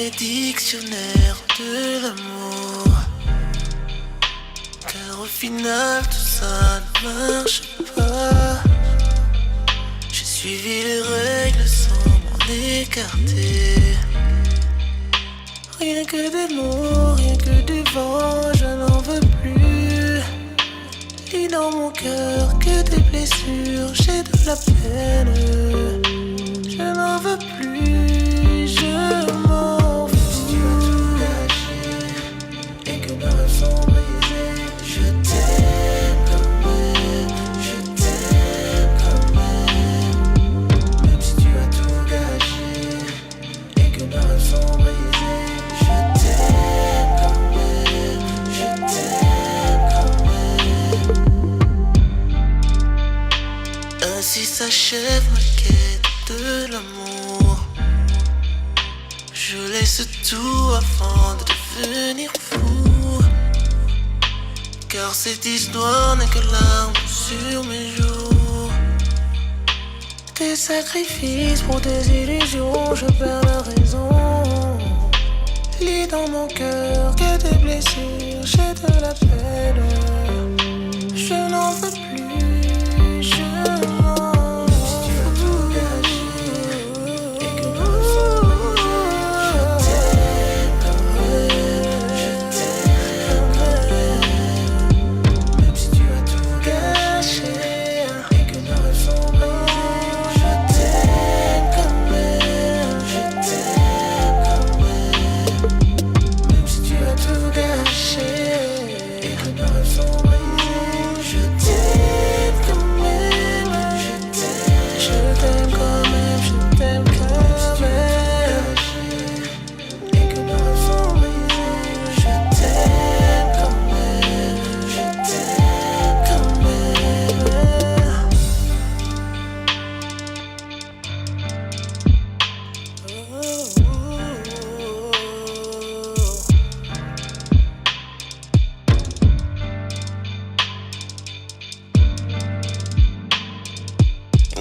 les dictionnaires de l'amour. Car au final tout ça ne marche pas. J'ai suivi les règles sans m'en écarter. Rien que des mots, rien que du vent, je n'en veux plus. Lis dans mon cœur que des blessures, j'ai de la peine. Je n'en veux plus, je m'en fous. Si tu as tout gâché et que nos rêves sont brisés, je t'aime quand même, je t'aime quand même. Même si tu as tout gâché et que nos rêves sont brisés, je t'aime quand même, je t'aime quand même. Ainsi s'achève ma quête de l'amour. Je laisse tout avant de devenir fou. Car cette histoire n'est que larmes sur mes joues. Des sacrifices pour des illusions, je perds la raison. Lis dans mon cœur que des blessures, j'ai de la peine. Je n'en veux plus, je m'en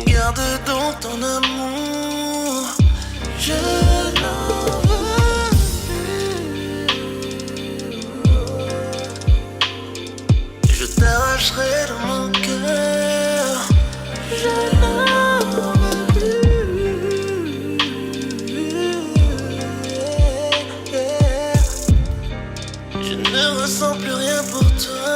garde donc ton amour, je n'en veux plus. Je t'arracherai dans mon cœur, je n'en veux plus. Je ne ressens plus rien pour toi.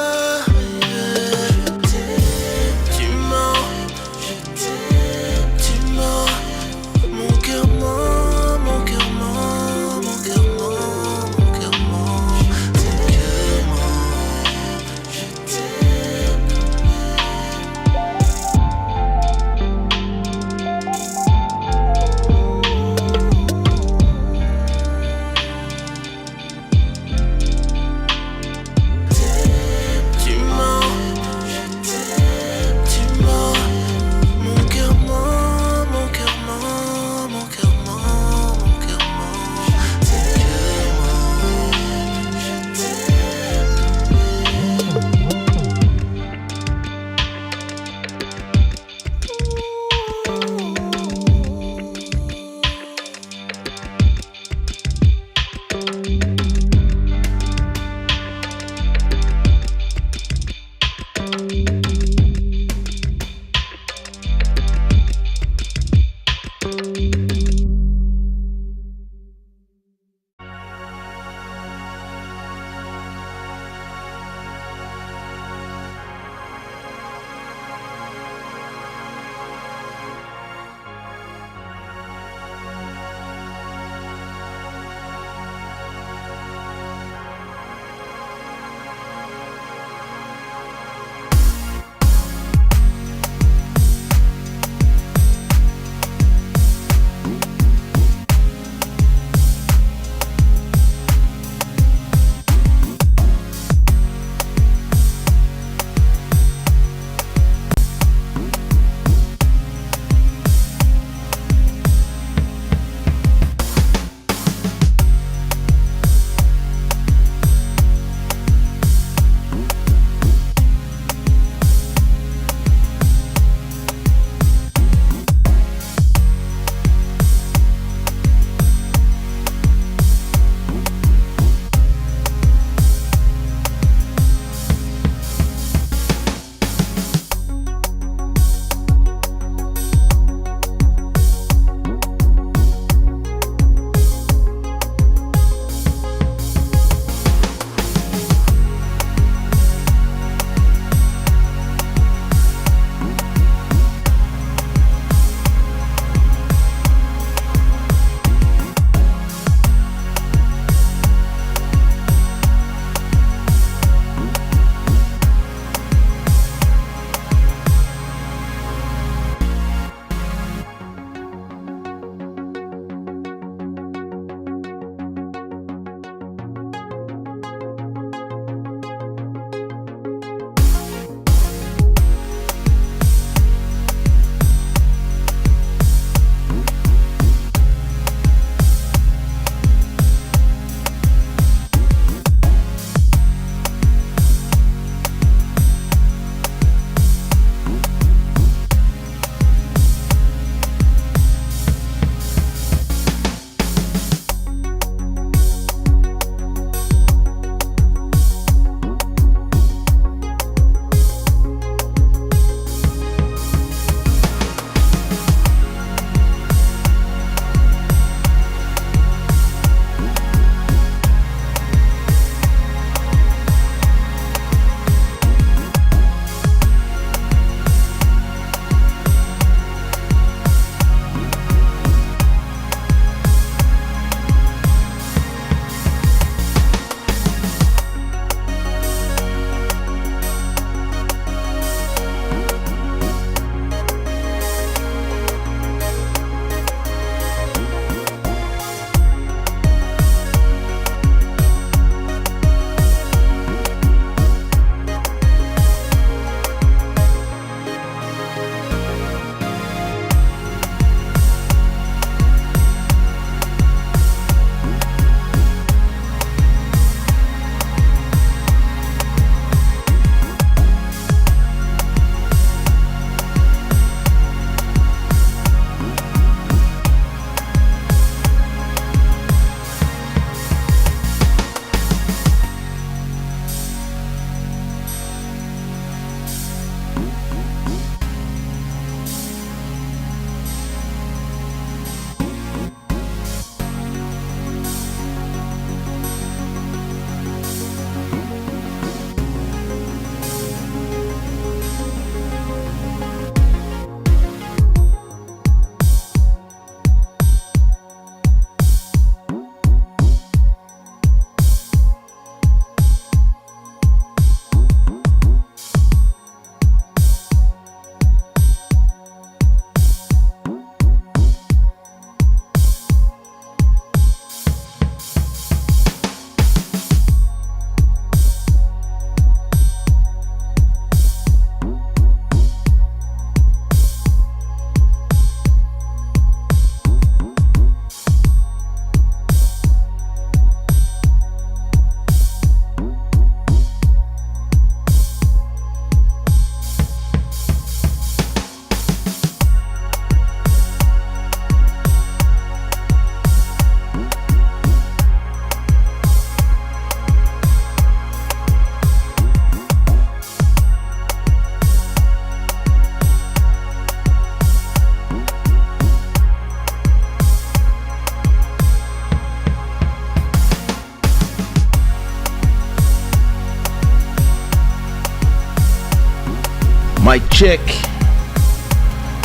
Mic check.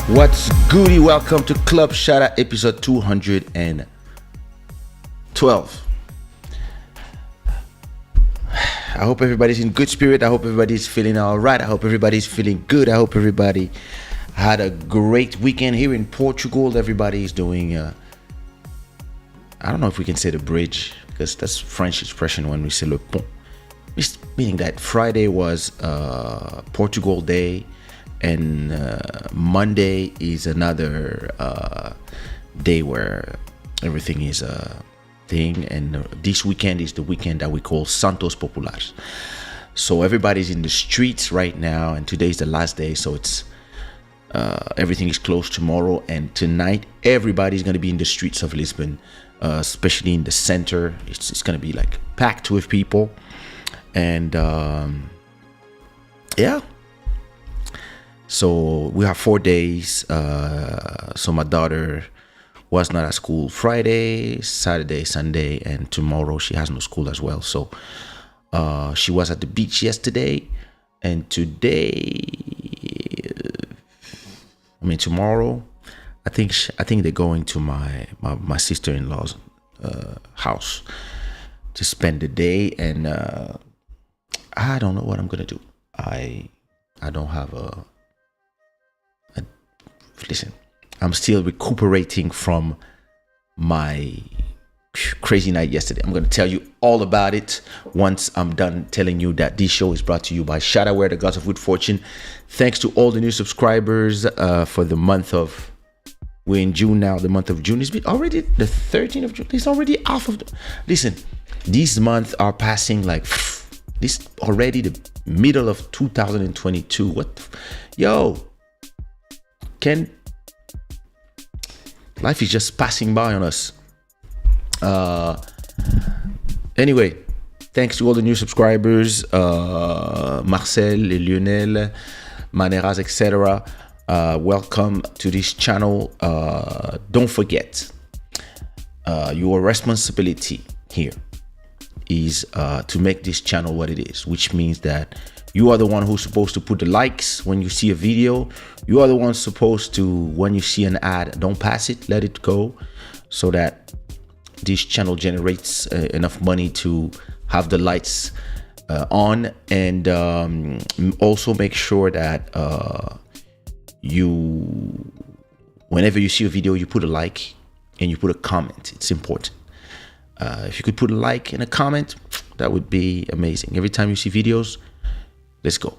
What's goody? Welcome to Club Shada episode 212. I hope everybody's in good spirit. I hope everybody's feeling all right. I hope everybody's feeling good. I hope everybody had a great weekend here in Portugal. Everybody's doing, I don't know if we can say the bridge, because that's French expression when we say le pont. Meaning that Friday was Portugal Day, and Monday is another day where everything is a thing, and this weekend is the weekend that we call Santos Populares. So everybody's in the streets right now, and today is the last day, so it's everything is closed tomorrow, and tonight everybody's going to be in the streets of Lisbon, especially in the center. It's going to be like packed with people. And yeah, so we have 4 days. So my daughter was not at school Friday, Saturday, Sunday, and tomorrow she has no school as well. So she was at the beach yesterday, and tomorrow, I think they're going to my sister-in-law's house to spend the day, and I don't know what I'm gonna do. I don't have listen. I'm still recuperating from my crazy night yesterday. I'm gonna tell you all about it once I'm done telling you that this show is brought to you by Shada, the gods of good fortune. Thanks to all the new subscribers for the month of. We're in June now. The month of June is already the 13th of June. It's already half of. Listen, these months are passing like. This already the middle of 2022. What? Yo. Life is just passing by on us. Anyway, thanks to all the new subscribers, Marcel, Lionel, Maneras, etc. Welcome to this channel. Don't forget, your responsibility here is to make this channel what it is, which means that you are the one who's supposed to put the likes when you see a video. You are the one supposed to, when you see an ad, don't pass it, let it go, so that this channel generates enough money to have the lights on, and also make sure that whenever you see a video, you put a like and you put a comment. It's important. If you could put a like and a comment, that would be amazing. Every time you see videos, let's go.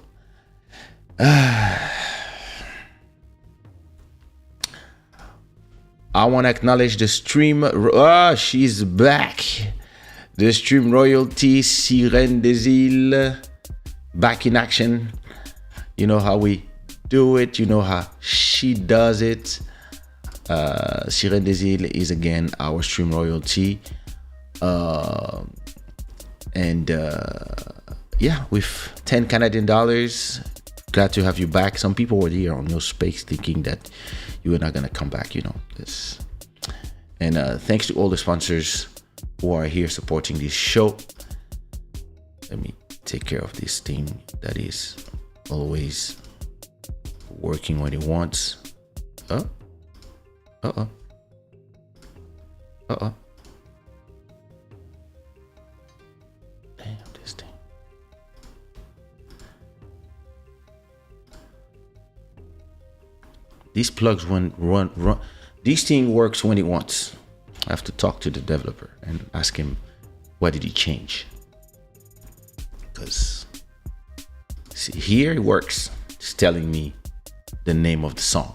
I want to acknowledge the stream. She's back. The stream royalty, Sirène des Îles, back in action. You know how we do it. You know how she does it. Sirène des Îles is again our stream royalty. Yeah, with 10 Canadian dollars, glad to have you back. Some people were here on your space thinking that you were not gonna come back, you know this. And thanks to all the sponsors who are here supporting this show. Let me take care of this thing that is always working when it wants. These plugs run. This thing works when it wants. I have to talk to the developer and ask him what did he change. Because see, here it works. It's telling me the name of the song.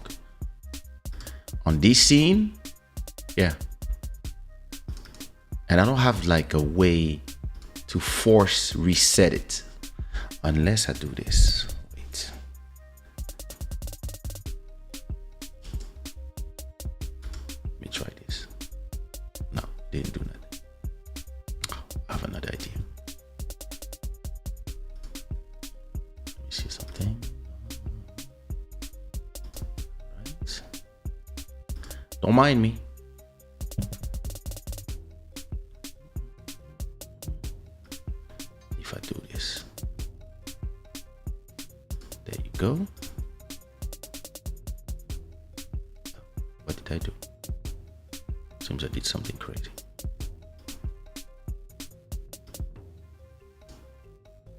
On this scene, yeah. And I don't have like a way to force reset it unless I do this. Try this. No, didn't do nothing. I have another idea. Let me see something. Right. Don't mind me. If I do this. There you go. did I do? Seems I did something crazy.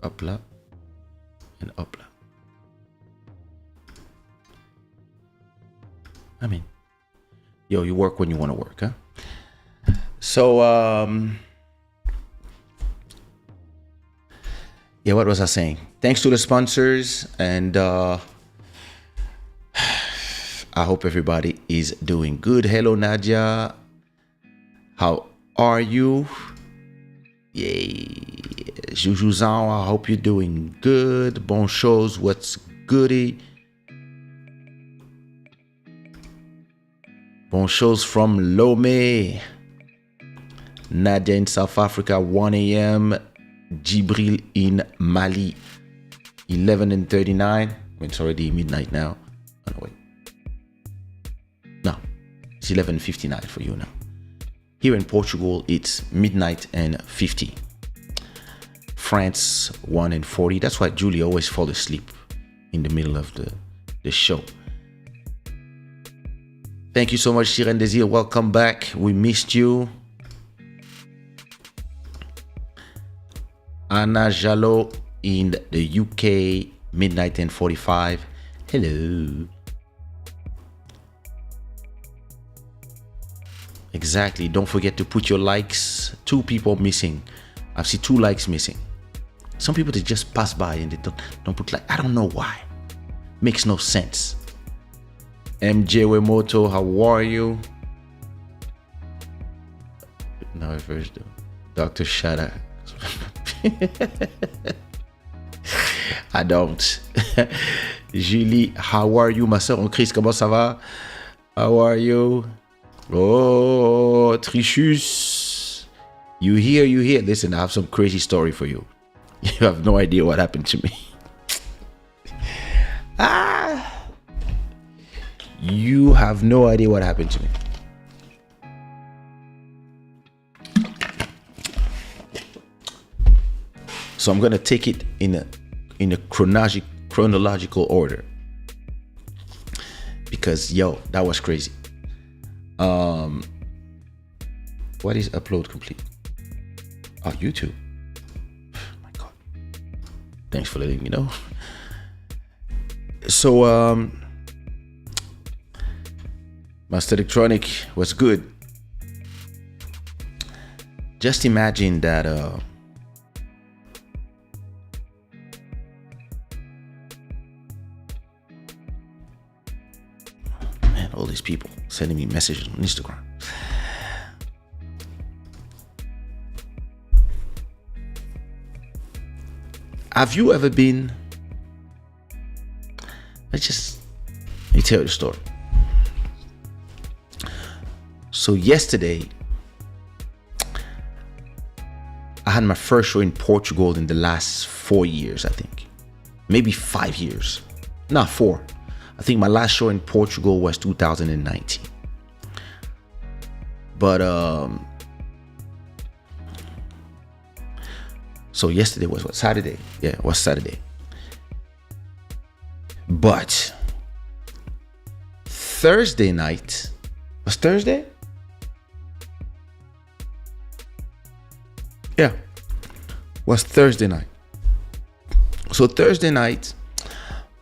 Up là and up là. I mean, yo, you work when you want to work, huh? So, yeah, what was I saying? Thanks to the sponsors, and I hope everybody is doing good. Hello, Nadia. How are you? Yay. Jujuzan, I hope you're doing good. Bon shows, what's goody? Bon shows from Lomé. Nadia in South Africa, 1 a.m. Jibril in Mali, 11:39. It's already midnight now. Oh, no, wait. No, it's 11:59 for you now. Here in Portugal, it's midnight and 50. France, 1:40. That's why Julie always falls asleep in the middle of the show. Thank you so much, Siren Desir. Welcome back. We missed you. Anna Jalo in the UK, midnight and 45. Hello. Exactly. Don't forget to put your likes. 2 people missing. I see 2 likes missing. Some people, they just pass by and they don't put like. I don't know why. Makes no sense. MJ Wemoto, how are you? Now I first do. Dr. Shada. I don't. Julie, how are you? Ma soeur Chris, comment ça va? How are you? Oh, Trishus. You here. Listen, I have some crazy story for you. You have no idea what happened to me. You have no idea what happened to me. So I'm gonna take it in a chronological order, because yo, that was crazy. What is upload complete? Oh, YouTube. Oh my God. Thanks for letting me know. So Master Electronic was good. Just imagine that man, all these people sending me messages on Instagram. Have you ever been? Let me tell you the story. So yesterday, I had my first show in Portugal in the last 4 years, I think. Maybe 5 years. Not 4. I think my last show in Portugal was 2019. But so yesterday was what? Saturday. Yeah, it was Saturday. But Thursday night, was Thursday? Yeah, was Thursday night. So Thursday night,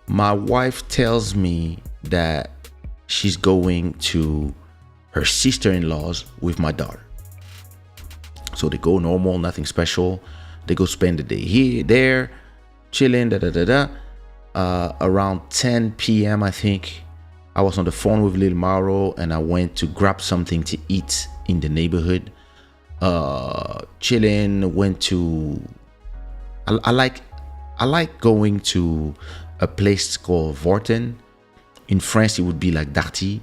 my wife tells me that she's going to her sister-in-law's with my daughter. So they go normal, nothing special. They go spend the day there, chilling, around 10 p.m. I think, I was on the phone with Lil Maro and I went to grab something to eat in the neighborhood. Chilling, went to, I like going to a place called Vorten. In France, it would be like Darty.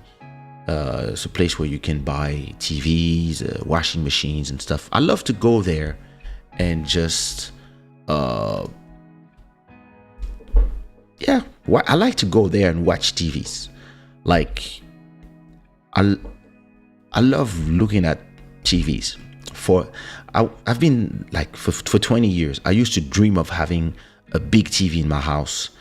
It's a place where you can buy TVs, washing machines and stuff. I love to go there and just, I like to go there and watch TVs. Like, I love looking at TVs. I've been like for 20 years. I used to dream of having a big TV in my house,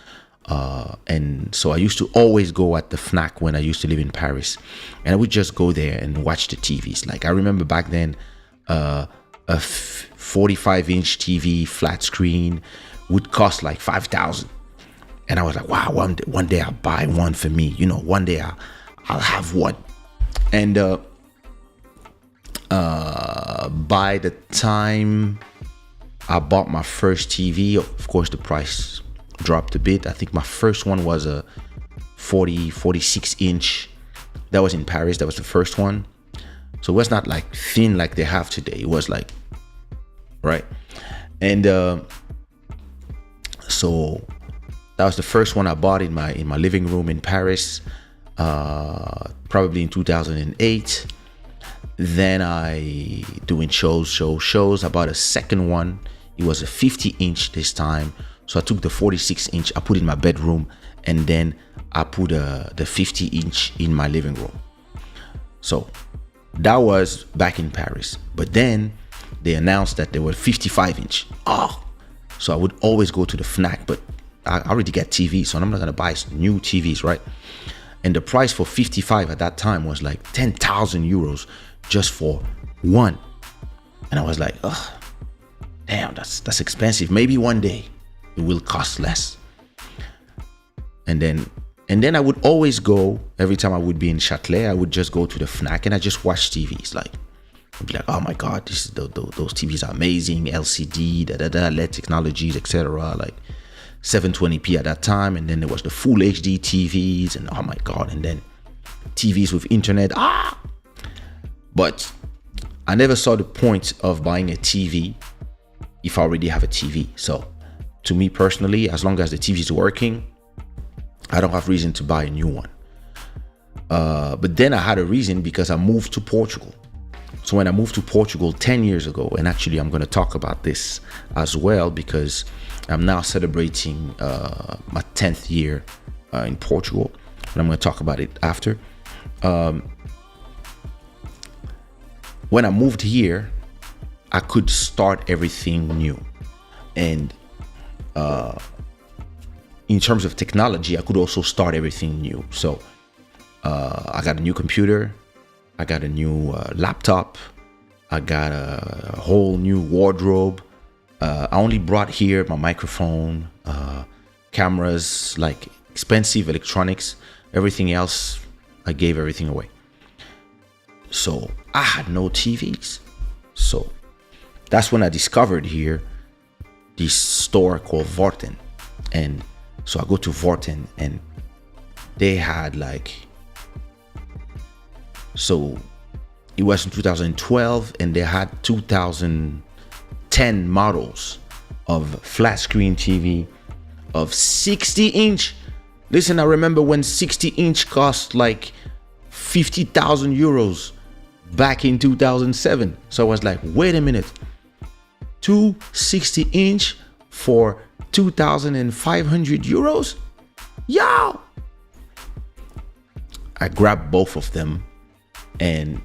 And so I used to always go at the Fnac when I used to live in Paris, and I would just go there and watch the TVs. Like I remember back then, a 45-inch TV flat screen would cost like 5,000, and I was like, wow, one day I'll buy one for me. One day I'll have one. And by the time I bought my first TV, of course the price dropped a bit. I think my first one was a 46 inch. That was in Paris. That was the first one. So it was not like thin like they have today. It was like, right. And so that was the first one I bought in my living room in Paris, probably in 2008. Then I doing shows. I bought a second one. It was a 50 inch this time. So I took the 46 inch, I put it in my bedroom, and then I put the 50 inch in my living room. So that was back in Paris. But then they announced that they were 55 inch. So I would always go to the Fnac, but I already got TV, so I'm not gonna buy new TVs, right? And the price for 55 at that time was like 10,000 euros just for one. And I was like, damn, that's expensive. Maybe one day it will cost less. And then I would always go, every time I would be in Châtelet, I would just go to the Fnac and I just watch TVs. Like, I'd be like, oh my God, those TVs are amazing, LCD, LED technologies, etc. Like 720p at that time. And then there was the full HD TVs, and oh my God, and then TVs with internet. But I never saw the point of buying a TV if I already have a TV. So to me personally, as long as the TV is working, I don't have reason to buy a new one. But then I had a reason, because I moved to Portugal. So when I moved to Portugal 10 years ago, and actually I'm going to talk about this as well, because I'm now celebrating my 10th year in Portugal, and I'm going to talk about it after. When I moved here, I could start everything new. And in terms of technology, I could also start everything new. So I got a new computer, I got a new laptop, I got a whole new wardrobe. I only brought here my microphone, cameras, like expensive electronics. Everything else, I gave everything away. So I had no TVs. So that's when I discovered here this store called Vorten. And so I go to Vorten, and they had so it was in 2012, and they had 2010 models of flat screen TV of 60 inch. Listen, I remember when 60 inch cost like 50,000 euros back in 2007. So I was like, wait a minute, 260 inch for 2,500 euros? Yo! I grabbed both of them and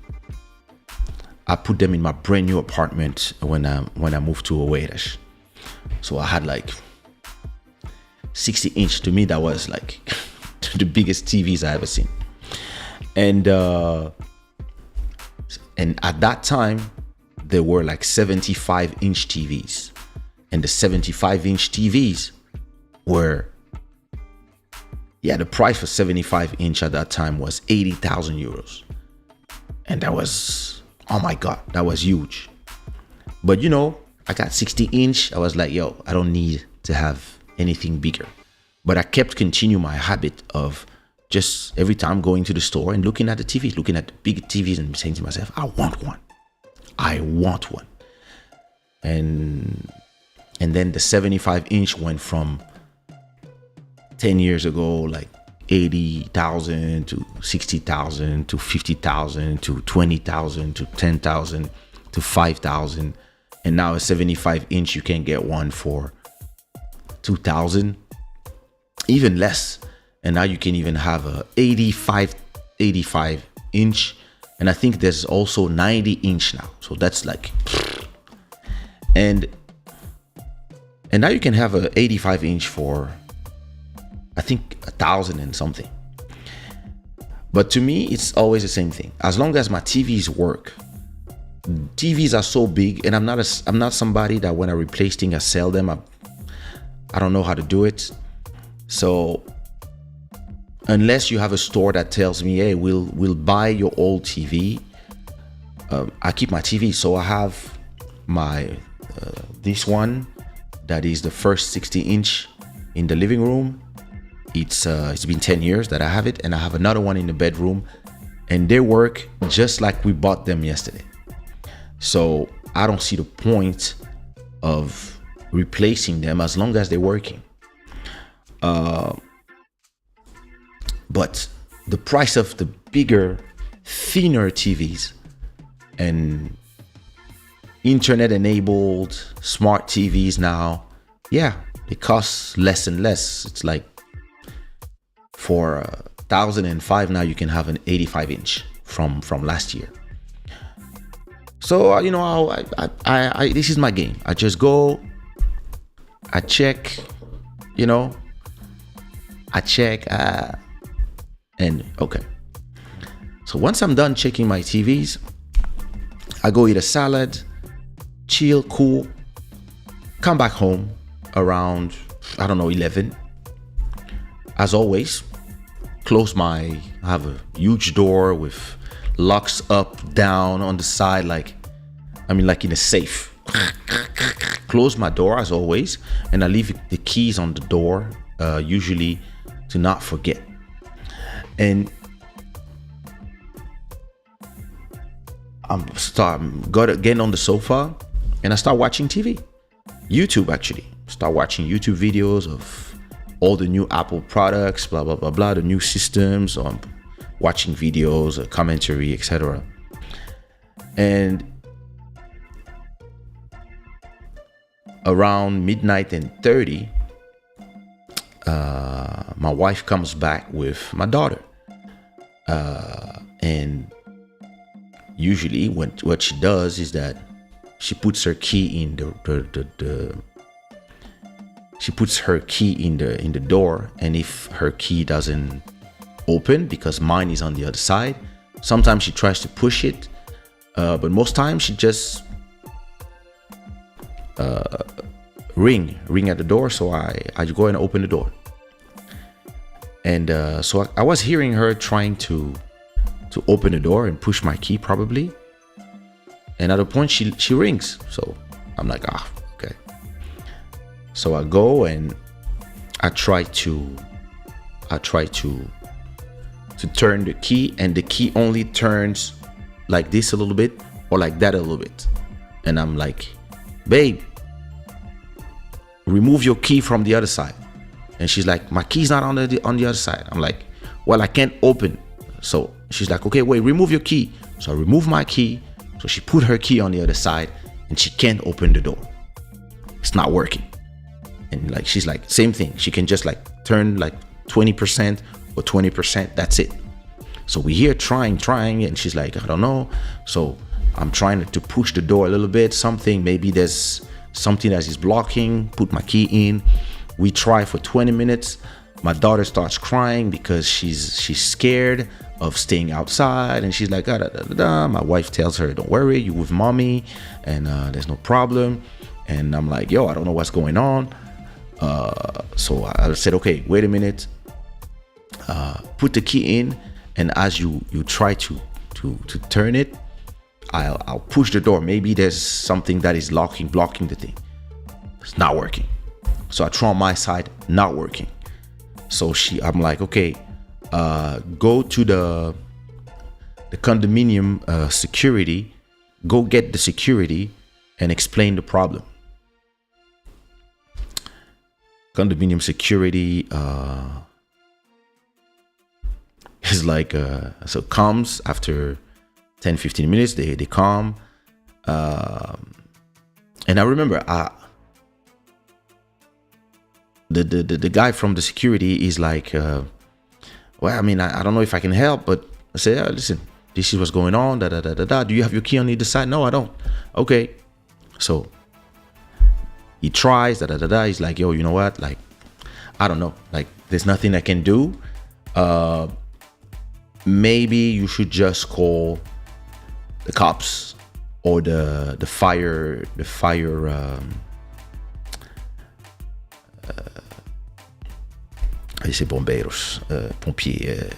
I put them in my brand new apartment when I moved to Oeiras. So I had like 60 inch. To me, that was like the biggest TVs I ever seen. And at that time, there were like 75 inch TVs. And the 75 inch TVs were, the price for 75 inch at that time was 80,000 euros. And that was, oh my God, that was huge. But I got 60 inch. I was like, I don't need to have anything bigger. But I kept continuing my habit of just every time going to the store and looking at the TVs, looking at the big TVs and saying to myself, I want one. And then the 75 inch went from 10 years ago, like 80,000 to 60,000 to 50,000 to 20,000 to 10,000 to 5,000. And now a 75 inch, you can get one for 2,000, even less. And now you can even have a 85 inch. And I think there's also 90 inch now. So that's like, and now you can have a 85 inch for, I think 1,000 and something. But to me, it's always the same thing. As long as my TVs work, TVs are so big, and I'm not somebody that when I replace things, I sell them. I don't know how to do it. So unless you have a store that tells me, hey, we'll buy your old TV, I keep my TV. So I have my this one that is the first 60-inch in the living room. It's been 10 years that I have it, and I have another one in the bedroom, and they work just like we bought them yesterday. So I don't see the point of replacing them as long as they're working. But the price of the bigger, thinner TVs and internet-enabled smart TVs now, yeah, it costs less and less. It's like for 1,005 now you can have an 85-inch from last year. So I this is my game. I just go, I check, and okay. So once I'm done checking my TVs, I go eat a salad, chill, cool, come back home around 11. As always, I have a huge door with locks up, down, on the side, like in a safe. Close my door as always, and I leave the keys on the door, usually to not forget. And get on the sofa, and I start watching TV, YouTube actually. Start watching YouTube videos of all the new Apple products, blah blah blah blah, the new systems. Watching videos, commentary, etc. And around midnight and 30, my wife comes back with my daughter, and usually what she does is that she puts her key in the door, and if her key doesn't open, because mine is on the other side, sometimes she tries to push it, but most times she just ring at the door. So I go and open the door, and so I was hearing her trying to open the door and push my key probably, and at a point she rings. So I'm like, okay. So I go and I try to turn the key, and the key only turns like this a little bit or like that a little bit. And I'm like, babe, remove your key from the other side. And she's like, my key's not on the other side. I'm like, well, I can't open. So she's like, okay, wait, remove your key. So I remove my key. So she put her key on the other side, and she can't open the door. It's not working. And like, she's like, same thing. She can just like turn like 20% or 20%. That's it. So we hear trying, and she's like, I don't know. So I'm trying to push the door a little bit. Maybe there's something that is blocking. Put my key in. We try for 20 minutes. My daughter starts crying because she's scared of staying outside, and she's like, da, da, da, da. My wife tells her, don't worry, you with mommy, and there's no problem. And I'm like, yo, I don't know what's going on. So I said, okay, wait a minute. Put the key in, and as you try to turn it, I'll push the door. Maybe there's something that is blocking the thing. It's not working. So I try on my side, not working. So I'm like, okay, go to the condominium security, go get the security and explain the problem. Condominium security is like, so comes after 10-15 minutes, they come. And I remember the guy from the security is like, well, I mean, I don't know if I can help, but I said, listen, this is what's going on, da da da da da. Do you have your key on either side? No, I don't. Okay. So he tries, da da da da. He's like, yo, you know what? Like, I don't know. Like, there's nothing I can do. Maybe you should just call the cops or the fire c'est bombeiros, pompiers,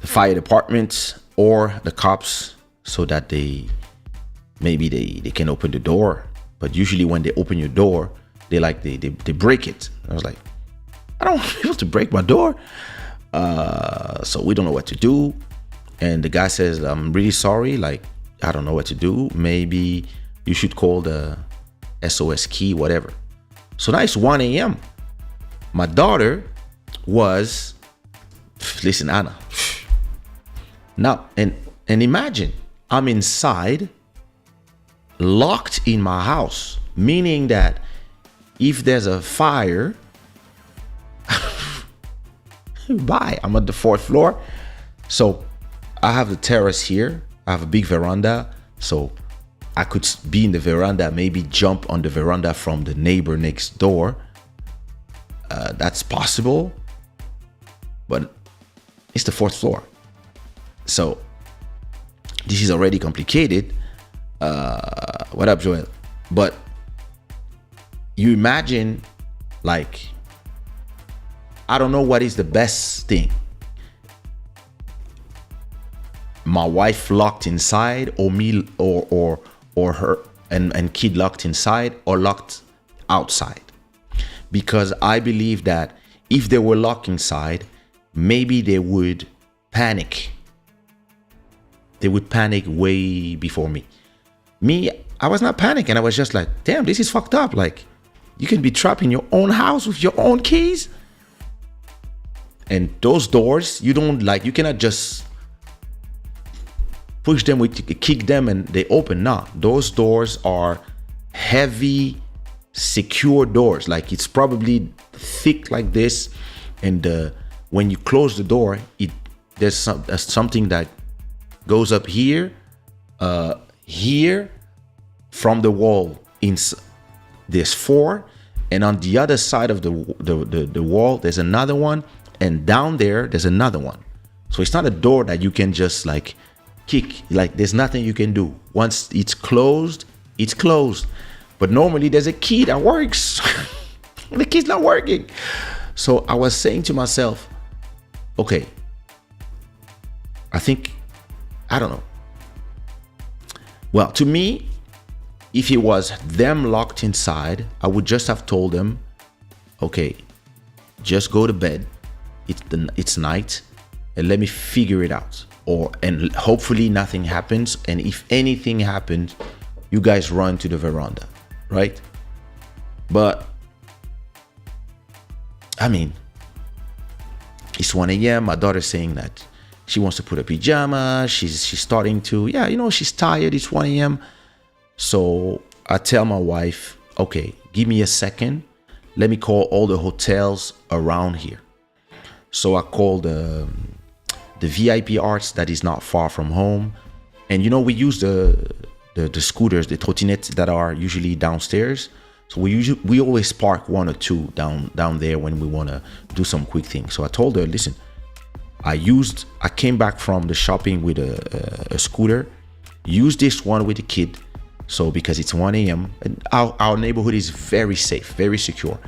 the fire department or the cops, so that they can open the door. But usually when they open your door, they break it. I was like, I don't want people to break my door. So we don't know what to do. And the guy says, I'm really sorry. Like, I don't know what to do. Maybe you should call the SOS key, whatever. So now it's 1 a.m. My daughter was, listen, Anna. Now, and imagine I'm inside, locked in my house, meaning that if there's a fire, bye. I'm at the 4th floor. So I have the terrace here. I have a big veranda. So I could be in the veranda, maybe jump on the veranda from the neighbor next door. That's possible. But it's the 4th floor. So this is already complicated. What up, Joel? But you imagine, like, I don't know what is the best thing. My wife locked inside, or me, or her and kid locked inside, or locked outside. Because I believe that if they were locked inside, maybe they would panic. They would panic way before me. Me, I was not panicking. I was just like, damn, this is fucked up. Like, you can be trapped in your own house with your own keys. And those doors, you cannot just push them, kick them and they open. No, those doors are heavy, secure doors. Like, it's probably thick like this. And when you close the door, there's something that goes up here, here from the wall. There's 4, and on the other side of the wall, there's another one, and down there's another one. So it's not a door that you can just like kick. Like, there's nothing you can do. Once it's closed, it's closed. But normally there's a key that works. The key's not working. So I was saying to myself, okay, I don't know. Well, to me, if it was them locked inside, I would just have told them, okay, just go to bed. It's night, and let me figure it out. And hopefully nothing happens. And if anything happens, you guys run to the veranda, right? But I mean, it's 1 a.m. My daughter's saying that she wants to put a pajama. She's starting to, she's tired. It's 1 a.m. So I tell my wife, okay, give me a second. Let me call all the hotels around here. So I called the VIP Arts that is not far from home. And, we use the scooters, the trottinettes that are usually downstairs. So we always park 1 or 2 down there when we want to do some quick things. So I told her, listen, I came back from the shopping with a scooter, use this one with the kid. So because it's 1 a.m. and our neighborhood is very safe, very secure.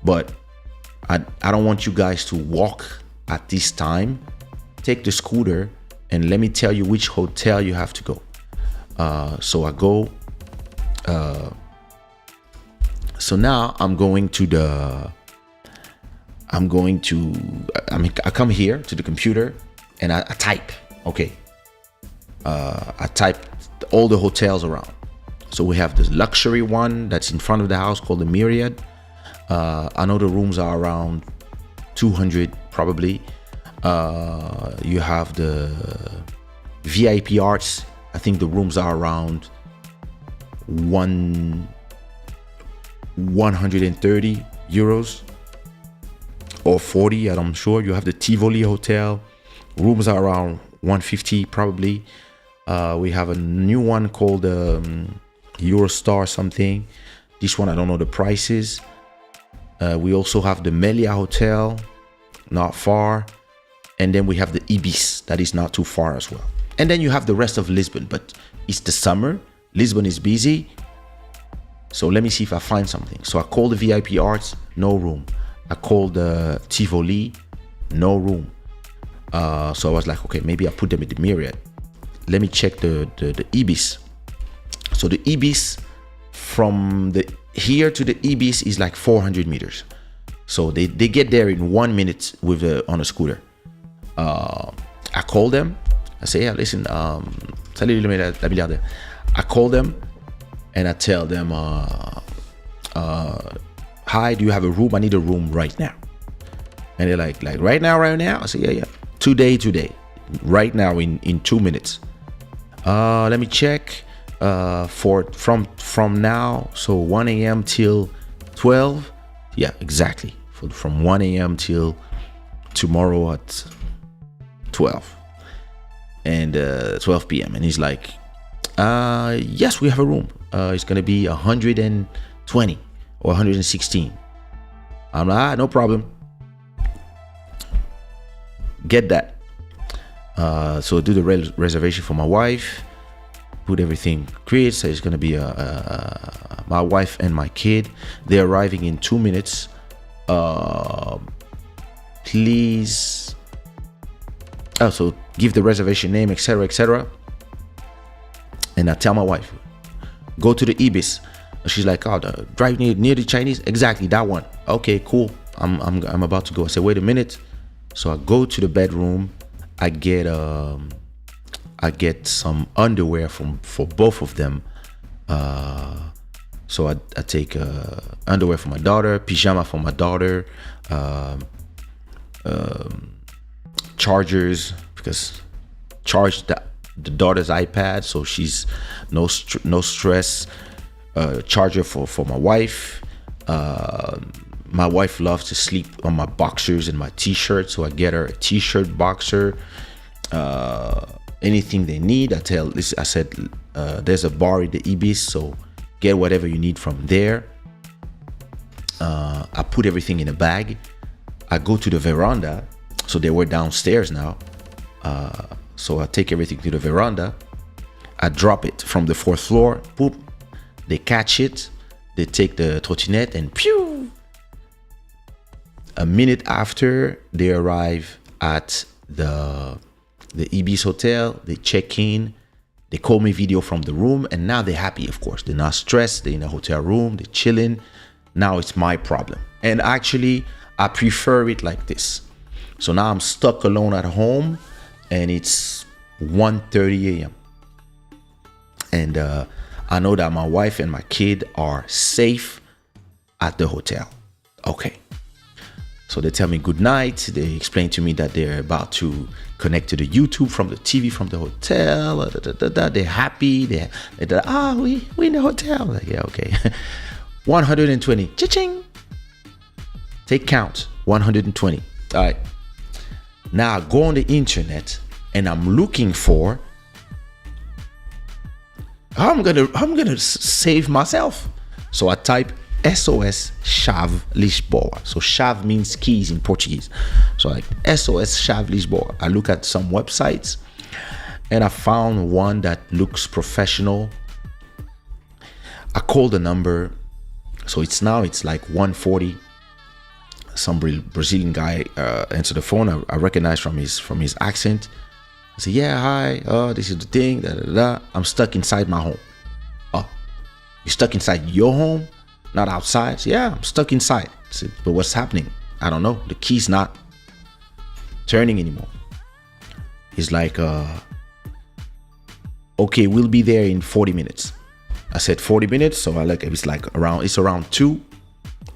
But I don't want you guys to walk at this time. Take the scooter and let me tell you which hotel you have to go. So I go. So now I come here to the computer and I type. Okay. I type all the hotels around. So we have this luxury one that's in front of the house called the Myriad. I know the rooms are around 200 probably. You have the VIP Arts. I think the rooms are around 130 euros or 40. I'm sure. You have the Tivoli Hotel. Rooms are around 150 probably. We have a new one called Eurostar something. This one I don't know the prices. We also have the Melia Hotel, not far. And then we have the Ibis, that is not too far as well. And then you have the rest of Lisbon, but it's the summer. Lisbon is busy. So let me see if I find something. So I called the VIP Arts, no room. I called the Tivoli, no room. So I was like, okay, maybe I put them in the Myriad. Let me check the Ibis. So the Ibis from here to the Ibis is like 400 meters. So they get there in 1 minute on a scooter. I call them. I say, yeah, listen, salut la milliardaire. I call them and I tell them, hi, do you have a room? I need a room right now. And they're like right now? I say, yeah. Today. Right now in 2 minutes. Let me check. From now, so 1 a.m. till 12. Yeah, exactly. From 1 a.m. till tomorrow at 12 and 12 p.m. And he's like, yes, we have a room. It's gonna be 120 or 116. I'm like, no problem. Get that. So do the reservation for my wife. Put everything great. So it's gonna be my wife and my kid. They're arriving in 2 minutes. Please. So give the reservation name, etc. And I tell my wife, go to the Ibis. She's like, oh, drive near the Chinese. Exactly, that one. Okay, cool. I'm about to go. I said, wait a minute. So I go to the bedroom. I get some underwear for both of them. So I take underwear for my daughter, pajama for my daughter, chargers, because charge the daughter's iPad, so she's no stress. Charger for my wife. My wife loves to sleep on my boxers and my t-shirt, so I get her a t-shirt, boxer, anything they need. I said there's a bar in the Ibis, so get whatever you need from there. I put everything in a bag. I go to the veranda, so they were downstairs now. So I take everything to the veranda. I drop it from the 4th floor. Boop. They catch it. They take the trottinette and pew. A minute after, they arrive at the Ibis hotel. They check in. They call me video from the room, and now they're happy, of course. They're not stressed. They're in a hotel room. They're chilling. Now it's my problem. And actually, I prefer it like this. So now I'm stuck alone at home, and it's 1:30 a.m. And I know that my wife and my kid are safe at the hotel. Okay. So they tell me good night. They explain to me that they're about to connect to the YouTube from the TV from the hotel. They're happy. We in the hotel. Like, yeah, okay. 120. Cha-ching. Take count. 120. All right. Now I go on the internet and I'm looking for how I'm gonna save myself. So I type SOS Chave Lisboa. So Chave means keys in Portuguese. So like SOS Chave Lisboa. I look at some websites and I found one that looks professional. I called the number. So it's like 140. Some Brazilian guy answered the phone. I recognize from his accent. I said, yeah, hi. Oh, this is the thing. I'm stuck inside my home. Oh, you're stuck inside your home? Not outside? So, yeah, I'm stuck inside. I said, but what's happening? I don't know. The key's not turning anymore. He's like, okay, we'll be there in 40 minutes. I said 40 minutes. So it's around 2.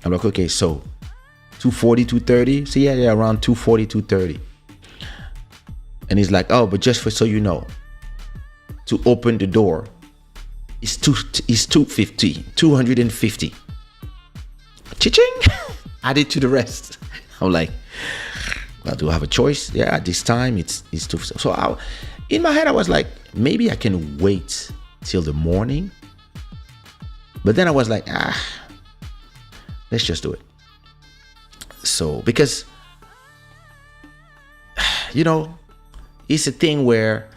I'm like, okay, so 2:40, 2:30. So yeah, around 2:40, 2:30. And he's like, oh, but just so you know, to open the door, it's 250. Cha-ching! Add it to the rest. I'm like, well, do I have a choice? Yeah, at this time it's 250. So in my head, I was like, maybe I can wait till the morning. But then I was like, let's just do it. So because you know, it's a thing where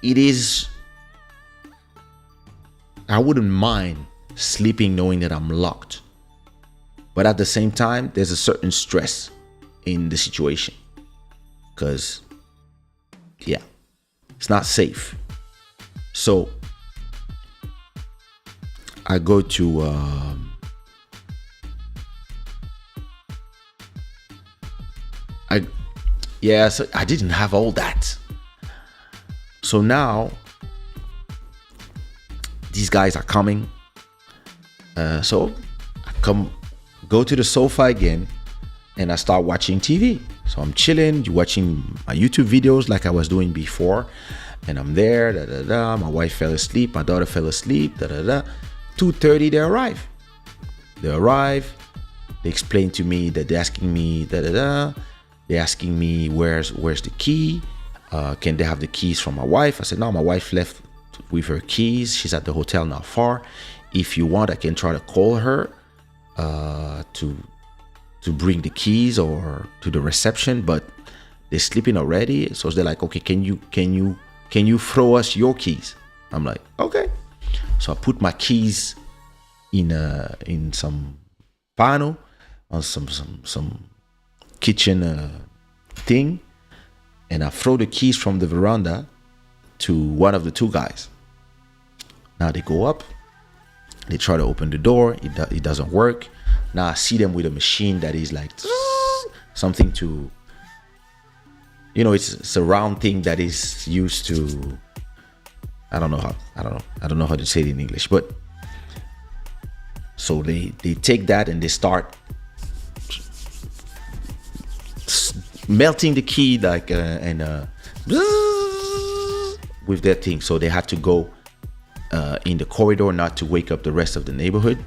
it is, I wouldn't mind sleeping knowing that I'm locked, but at the same time there's a certain stress in the situation because yeah, it's not safe. So I go to so I didn't have all that. So now these guys are coming. So I go to the sofa again, and I start watching TV. So I'm chilling, watching my YouTube videos like I was doing before, and I'm there. My wife fell asleep, my daughter fell asleep. 2:30 they arrive. They explain to me that they're asking me They're asking me where's the key. Can they have the keys from my wife? I said no, my wife left with her keys. She's at the hotel not far. If you want, I can try to call her to bring the keys or to the reception, but they're sleeping already. So they're like, okay, can you throw us your keys? I'm like, okay. So I put my keys in some panel on some kitchen thing, and I throw the keys from the veranda to one of the two guys. Now they go up, they try to open the door, it doesn't work. Now I see them with a machine that is like something to, it's a round thing that is used to, I don't know how to say it in English, but so they take that and they start melting the key like with their thing. So they have to go in the corridor not to wake up the rest of the neighborhood.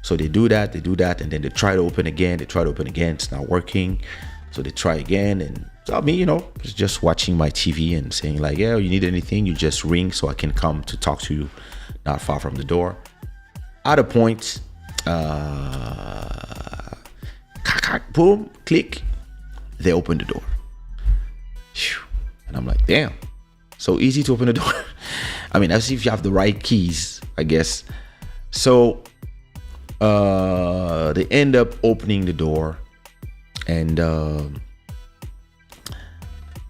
So they do that, and then they try to open again. It's not working. So they try again, and so me, just watching my TV and saying like, yeah, you need anything, you just ring so I can come to talk to you not far from the door. At a point, boom, click, they open the door. And I'm like, damn, so easy to open the door. I mean, as if you have the right keys, I guess. So they end up opening the door, and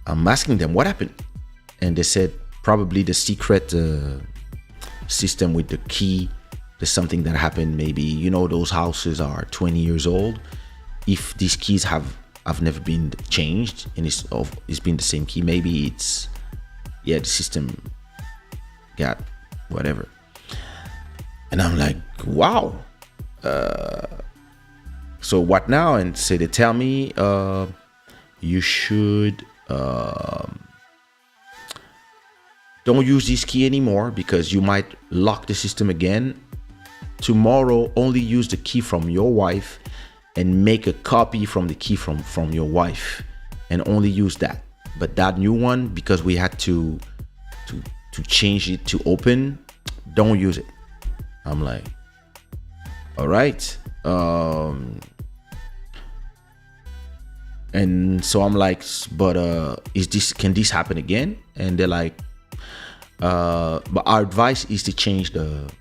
I'm asking them what happened, and they said probably the secret system with the key. There's something that happened. Maybe those houses are 20 years old. If these keys have never been changed and it's been the same key, maybe it's the system got whatever. And I'm like, wow. So what now? And so they tell me you should don't use this key anymore because you might lock the system again. Tomorrow, only use the key from your wife and make a copy from the key from your wife, and only use that. But that new one, because we had to change it to open, don't use it. I'm like, all right. And so I'm like, but can this happen again? And they're like, but our advice is to change the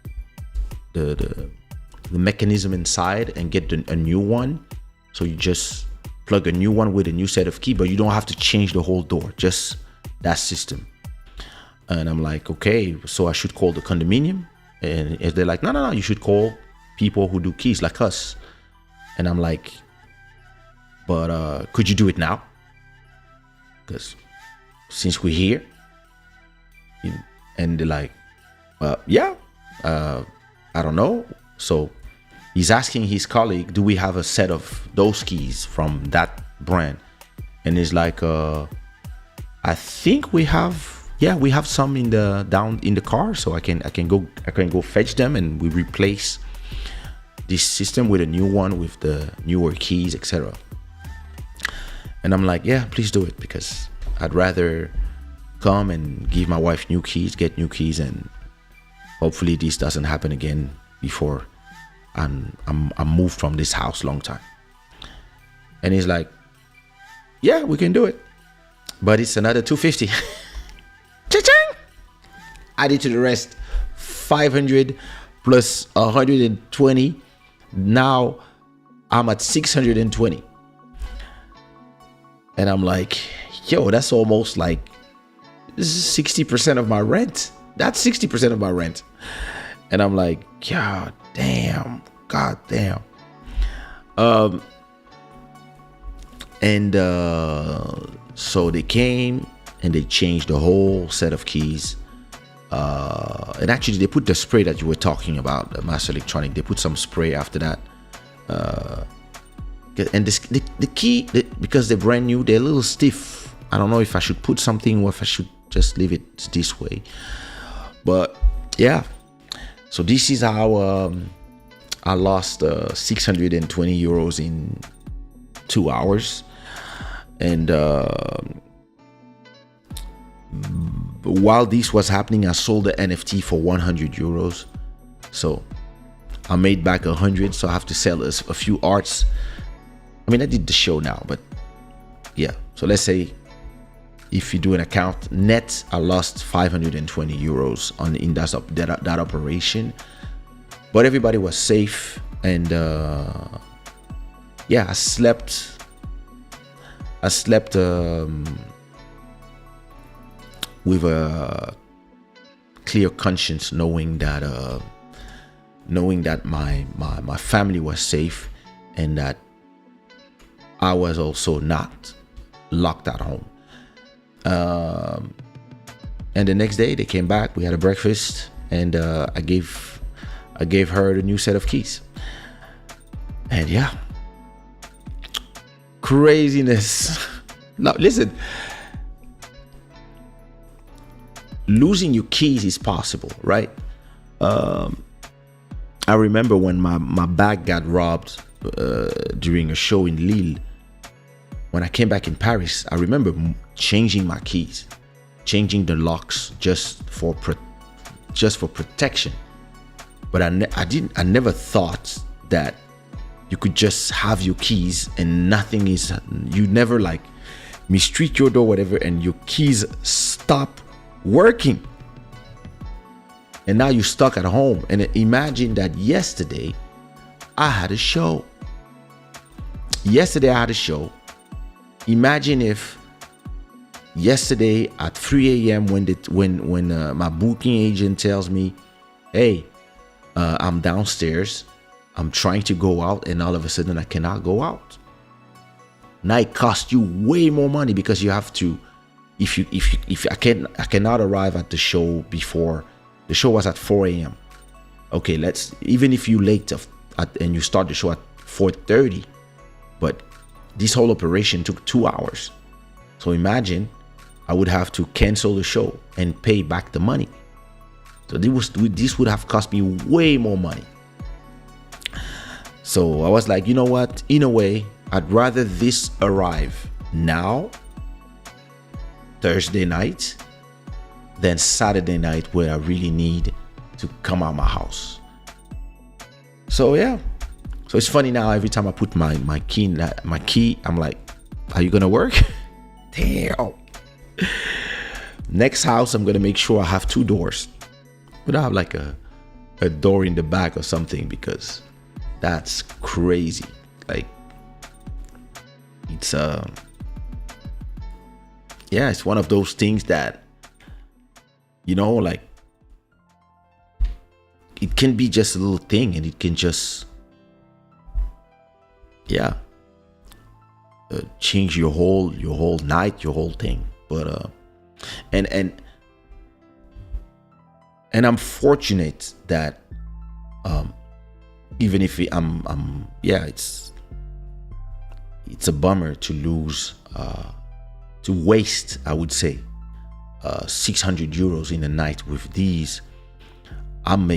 mechanism inside and get a new one. So you just plug a new one with a new set of key, but you don't have to change the whole door, just that system. And I'm like, okay, so I should call the condominium? And they're like, no, you should call people who do keys like us. And I'm like, but could you do it now? Because since we're here. And they're like, yeah, I don't know. So he's asking his colleague, do we have a set of those keys from that brand? And he's like, I think we have some down in the car, so I can go fetch them, and we replace this system with a new one with the newer keys, etc. And I'm like, yeah, please do it, because I'd rather come and give my wife get new keys, and hopefully this doesn't happen again before I'm moved from this house long time. And he's like, yeah, we can do it, but it's another 250. Cha-ching! Added to the rest, 500 plus 120. Now I'm at 620. And I'm like, yo, that's almost like 60% of my rent. That's 60% of my rent. And I'm like, God damn. So they came and they changed the whole set of keys. And actually they put the spray that you were talking about, the Master Electronic. They put some spray after that. And the key, because they're brand new, they're a little stiff. I don't know if I should put something or if I should just leave it this way. But yeah, so this is how I lost 620 euros in 2 hours. And while this was happening, I sold the NFT for 100 euros. So I made back 100. So I have to sell a few arts. I mean, I did the show now, but yeah. So let's say if you do an account net, I lost 520 euros in that operation. But everybody was safe, and yeah, I slept with a clear conscience, knowing that my family was safe, and that I was also not locked at home. And the next day they came back. We had a breakfast, and I gave her the new set of keys. And yeah, craziness. Now listen, losing your keys is possible, right? I remember when my bag got robbed during a show in Lille. When I came back in Paris, I remember changing my keys, changing the locks just for protection. But I never thought that you could just have your keys and nothing is, you never like mistreat your door, whatever, and your keys stop working. And now you're stuck at home. And imagine that yesterday I had a show. Imagine if yesterday at 3 a.m. when my booking agent tells me, hey, I'm downstairs, I'm trying to go out, and all of a sudden I cannot go out. Now it costs you way more money, because you have to, if I cannot arrive at the show before, the show was at 4 a.m. Okay, even if you late and you start the show at 4:30, but this whole operation took 2 hours. So imagine I would have to cancel the show and pay back the money. So this would have cost me way more money. So I was like, you know what? In a way, I'd rather this arrive now, Thursday night, than Saturday night, where I really need to come out of my house. So yeah. So it's funny now, every time I put my key, I'm like, are you gonna work? Damn. Next house, I'm gonna make sure I have 2 doors. But I have like a door in the back or something, because that's crazy. Like, it's yeah, it's one of those things that, you know, like, it can be just a little thing, and it can just, yeah, change your whole night, your whole thing. But and I'm fortunate that even if I'm yeah, it's a bummer to lose, to waste, I would say, 600 euros in a night with these. I'm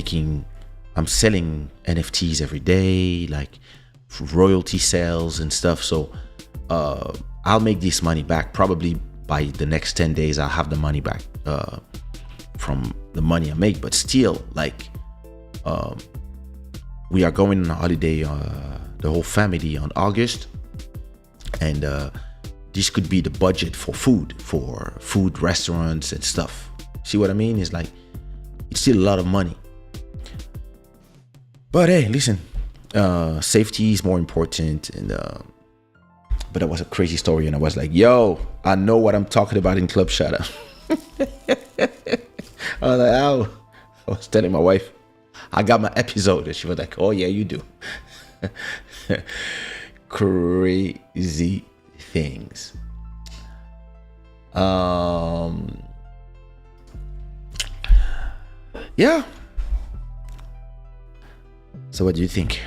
selling NFTs every day, like royalty sales and stuff. So I'll make this money back. Probably by the next 10 days, I'll have the money back from the money I make. But still, like, we are going on a holiday, the whole family, on August. And this could be the budget for food restaurants and stuff. See what I mean? It's like, it's still a lot of money. But hey, listen, safety is more important. And but that was a crazy story, and I was like, yo, I know what I'm talking about in Club Shada. I was like, oh, I was telling my wife, I got my episode, and she was like, oh yeah, you do. Crazy things. Yeah. So what do you think?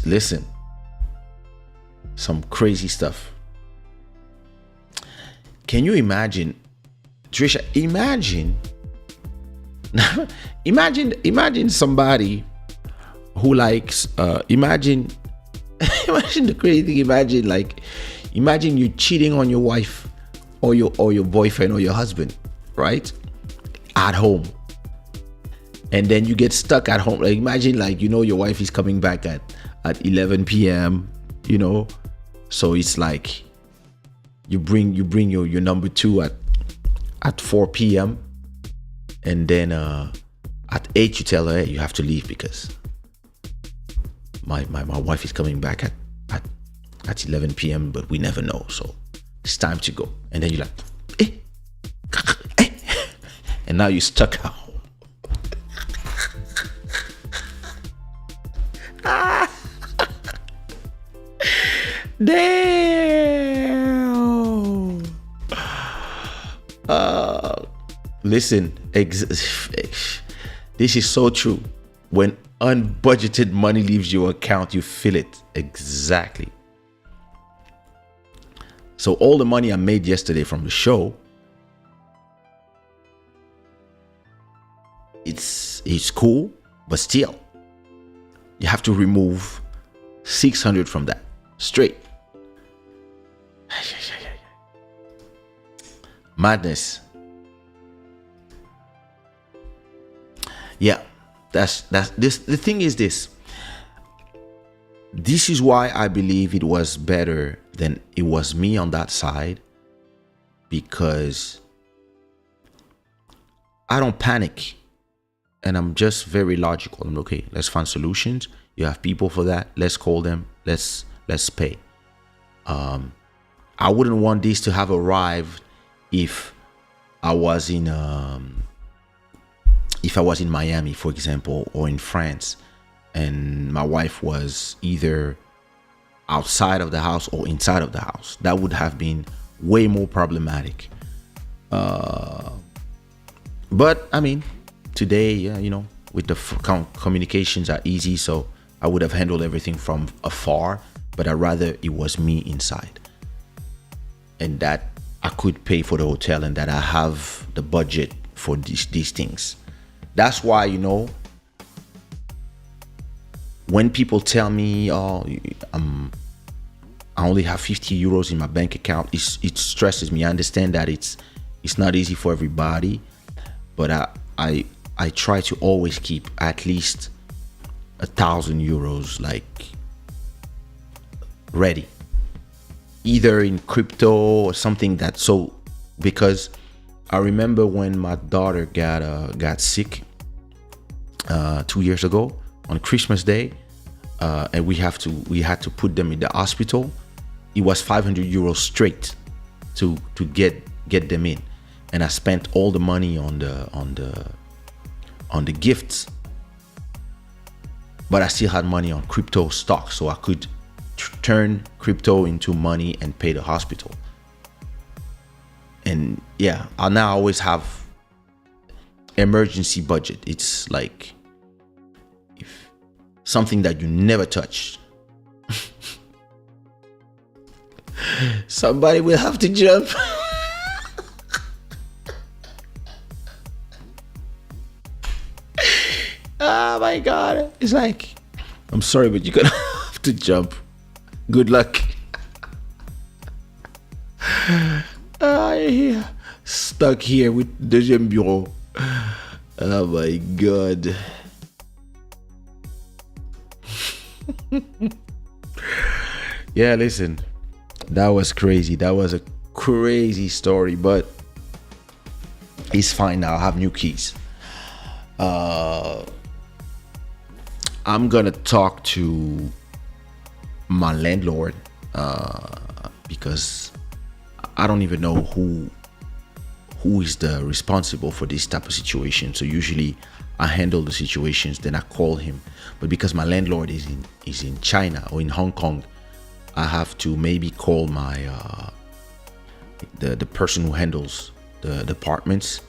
Listen, some crazy stuff. Can you imagine, Trisha? Imagine somebody who likes. Imagine the crazy thing. Imagine you cheating on your wife, or your boyfriend, or your husband, right? At home. And then you get stuck at home. Like, imagine, your wife is coming back at 11 p.m. So it's like you bring your number two at 4 p.m. and then at 8 you tell her, hey, you have to leave because my wife is coming back at 11 p.m. but we never know, so it's time to go. And then you're like, and now you're stuck at home. Damn. Listen, this is so true. When unbudgeted money leaves your account, you feel it. Exactly. So all the money I made yesterday from the show, it's cool, but still, you have to remove 600 from that straight. Madness. Yeah, that's this. The thing is this. This is why I believe it was better than it was me on that side, because I don't panic, and I'm just very logical. I'm okay. Let's find solutions. You have people for that. Let's call them. Let's pay. I wouldn't want this to have arrived if I was in Miami, for example, or in France, and my wife was either outside of the house or inside of the house. That would have been way more problematic. But I mean, today, with the communications are easy, so I would have handled everything from afar. But I'd rather it was me inside, and that I could pay for the hotel, and that I have the budget for these things. That's why, when people tell me, oh, I only have 50 euros in my bank account, it stresses me. I understand that it's not easy for everybody, but I try to always keep at least 1,000 euros ready, either in crypto or something because I remember when my daughter got sick 2 years ago on Christmas Day, and we had to put them in the hospital. It was 500 euros straight to get them in, and I spent all the money on the gifts, but I still had money on crypto stocks, so I could turn crypto into money and pay the hospital. And yeah, I now always have emergency budget. It's like if something that you never touch. Somebody will have to jump. Oh my God. It's like, I'm sorry, but you're gonna have to jump. Good luck. Stuck here with deuxième bureau. Oh my God. Yeah, listen, that was crazy. That was a crazy story, but it's fine now. I have new keys. Uh, I'm gonna talk to my landlord because I don't even know who is the responsible for this type of situation. So usually I handle the situations, then I call him. But because my landlord is in China or in Hong Kong, I have to maybe call my the person who handles the departments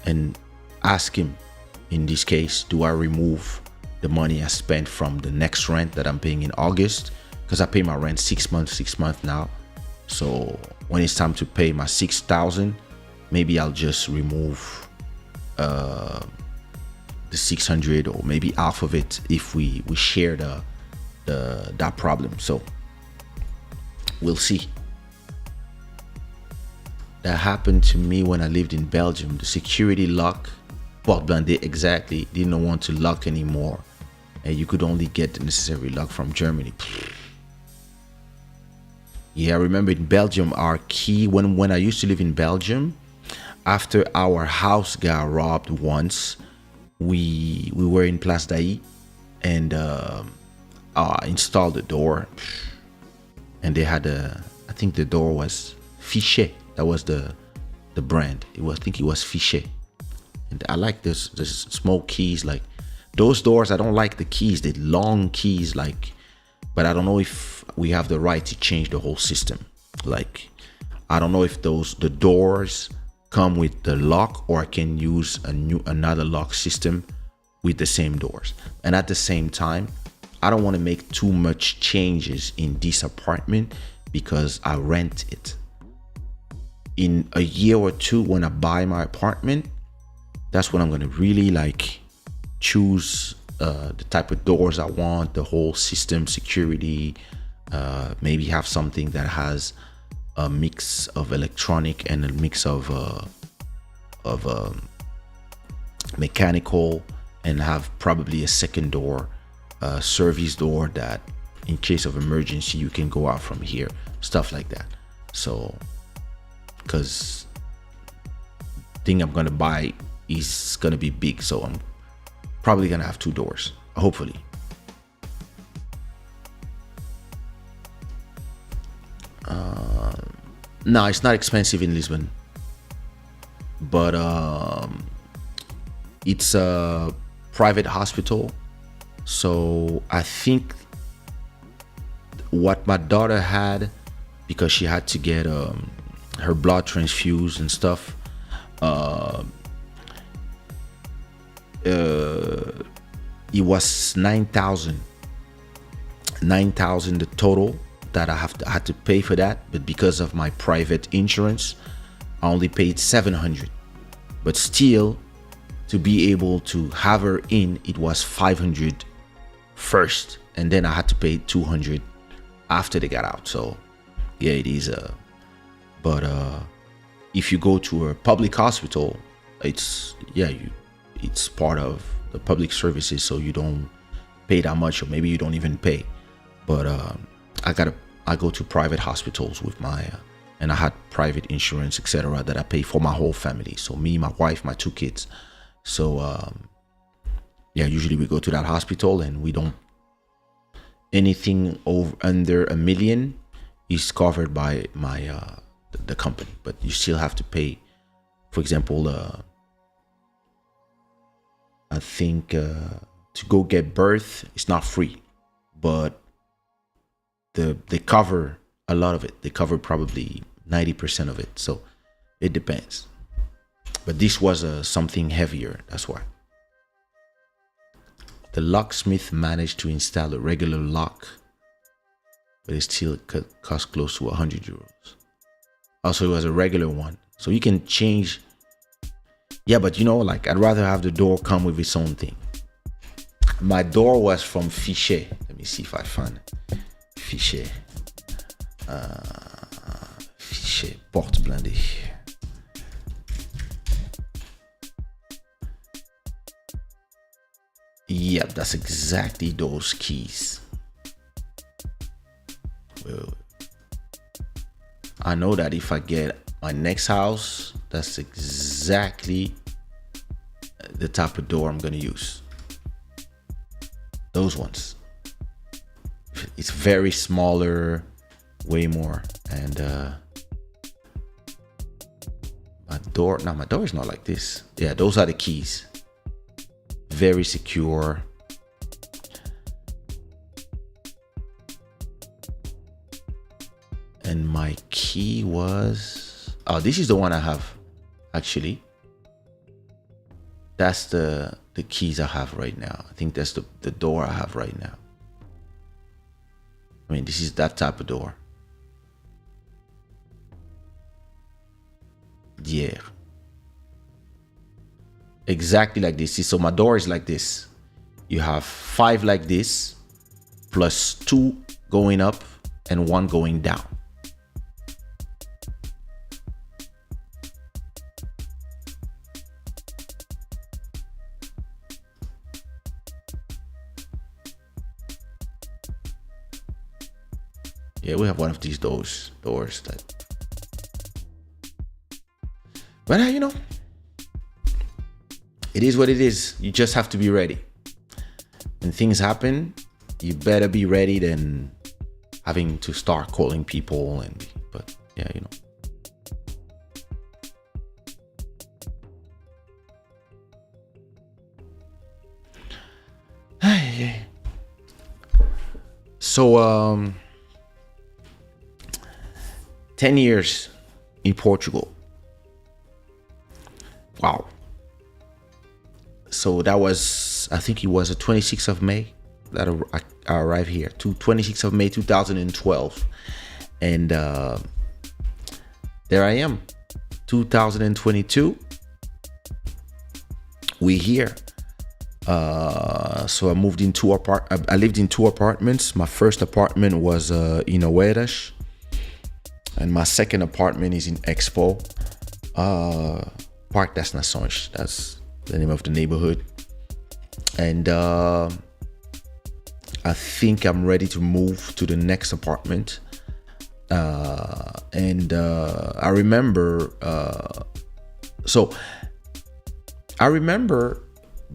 and ask him. In this case, do I remove the money I spent from the next rent that I'm paying in August? Because I pay my rent 6 months now. So when it's time to pay my 6,000, maybe I'll just remove the 600 or maybe half of it if we share the that problem. So we'll see. That happened to me when I lived in Belgium. The security lock, porte blindée exactly, didn't want to lock anymore, and you could only get the necessary lock from Germany. Yeah, I remember in Belgium, our key, when I used to live in Belgium, after our house got robbed once, we were in Place d'Ailly, and installed the door, and they had I think the door was Fichet. That was the brand. I think it was Fichet. And I like this small keys, like those doors. I don't like the keys, the long keys, like, but I don't know if we have the right to change the whole system. Like, I don't know if the doors come with the lock, or I can use another lock system with the same doors. And at the same time, I don't want to make too much changes in this apartment because I rent it. In a year or two, when I buy my apartment, that's when I'm gonna really like choose the type of doors I want, the whole system, security, maybe have something that has a mix of electronic and a mix of mechanical, and have probably a second door, service door, that in case of emergency you can go out from here, stuff like that. So because thing I'm gonna buy is gonna be big, so I'm probably gonna have 2 doors, hopefully. No, it's not expensive in Lisbon, but it's a private hospital. So I think what my daughter had, because she had to get her blood transfused and stuff, it was 9,000 the total that I had to pay for that. But because of my private insurance, I only paid 700. But still, to be able to have her in, it was 500 first, and then I had to pay 200 after they got out. So yeah, it is but if you go to a public hospital, it's part of the public services, so you don't pay that much, or maybe you don't even pay. But I go to private hospitals with my and I had private insurance, etc., that I pay for my whole family, so me, my wife, my 2 kids. So yeah, usually we go to that hospital, and we don't, anything under $1 million is covered by my the company, but you still have to pay. For example, I think to go get birth, it's not free, but they cover a lot of it. They cover probably 90% of it, so it depends. But this was something heavier, that's why. The locksmith managed to install a regular lock, but it still cost close to 100 euros. Also, it was a regular one, so you can change. Yeah, but like, I'd rather have the door come with its own thing. My door was from Fichet. Let me see if I find it. Fichet. Fichet, porte blindée. Yep, that's exactly those keys. I know that if I get my next house, that's exactly the type of door I'm gonna use. Those ones. It's very smaller, way more, and my door is not like this. Yeah, those are the keys. Very secure. And my key was, oh, this is the one I have, actually. That's the keys I have right now. I think that's the door I have right now. I mean, this is that type of door. Yeah. Exactly like this. See, so my door is like this. You have 5 like this, plus 2 going up and 1 going down. Yeah, we have one of these doors that. But you know, it is what it is. You just have to be ready. When things happen, you better be ready than having to start calling people but yeah, you know. So 10 years in Portugal. Wow. So that was, I think it was the 26th of May that I arrived here, 26th of May 2012. And there I am, 2022. We here. So I moved in I lived in 2 apartments. My first apartment was in Oeiras, and my second apartment is in Expo, Parque das Nações. That's the name of the neighborhood. And I think I'm ready to move to the next apartment. And I remember,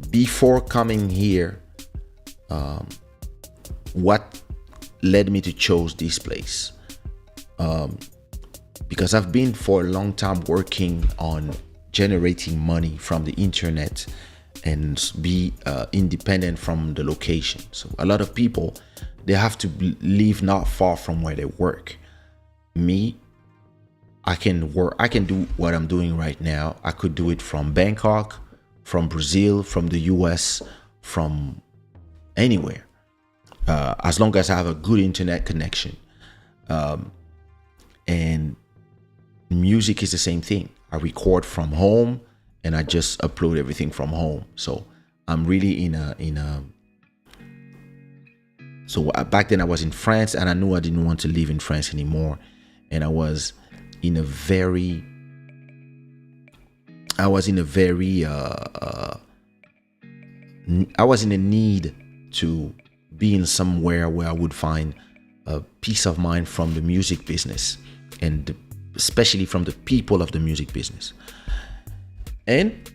before coming here, what led me to choose this place. Because I've been for a long time working on generating money from the internet and be independent from the location. So a lot of people, they have to live not far from where they work. Me, I can do what I'm doing right now. I could do it from Bangkok, from Brazil, from the US, from anywhere, as long as I have a good internet connection. And music is the same thing. I record from home and I just upload everything from home. So I'm really so back then I was in France, and I knew I didn't want to live in France anymore. And I was in a very I was in a need to be in somewhere where I would find a peace of mind from the music business, and especially from the people of the music business. And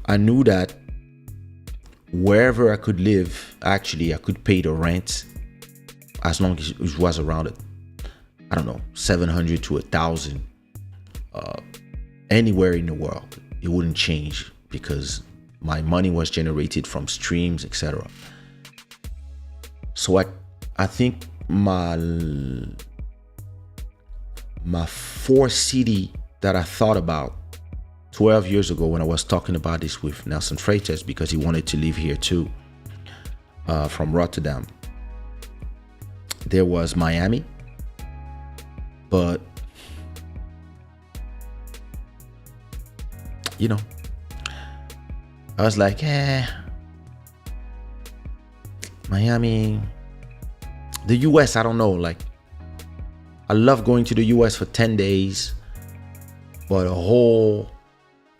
I knew that wherever I could live, actually I could pay the rent as long as it was around 700 to 1,000 anywhere in the world. It wouldn't change because my money was generated from streams, etc. So I think my 4th city that I thought about 12 years ago, when I was talking about this with Nelson Freitas, because he wanted to live here too, from Rotterdam, there was Miami. But you know, I was like, Miami, the US, I don't know. Like, I love going to the US for 10 days, but a whole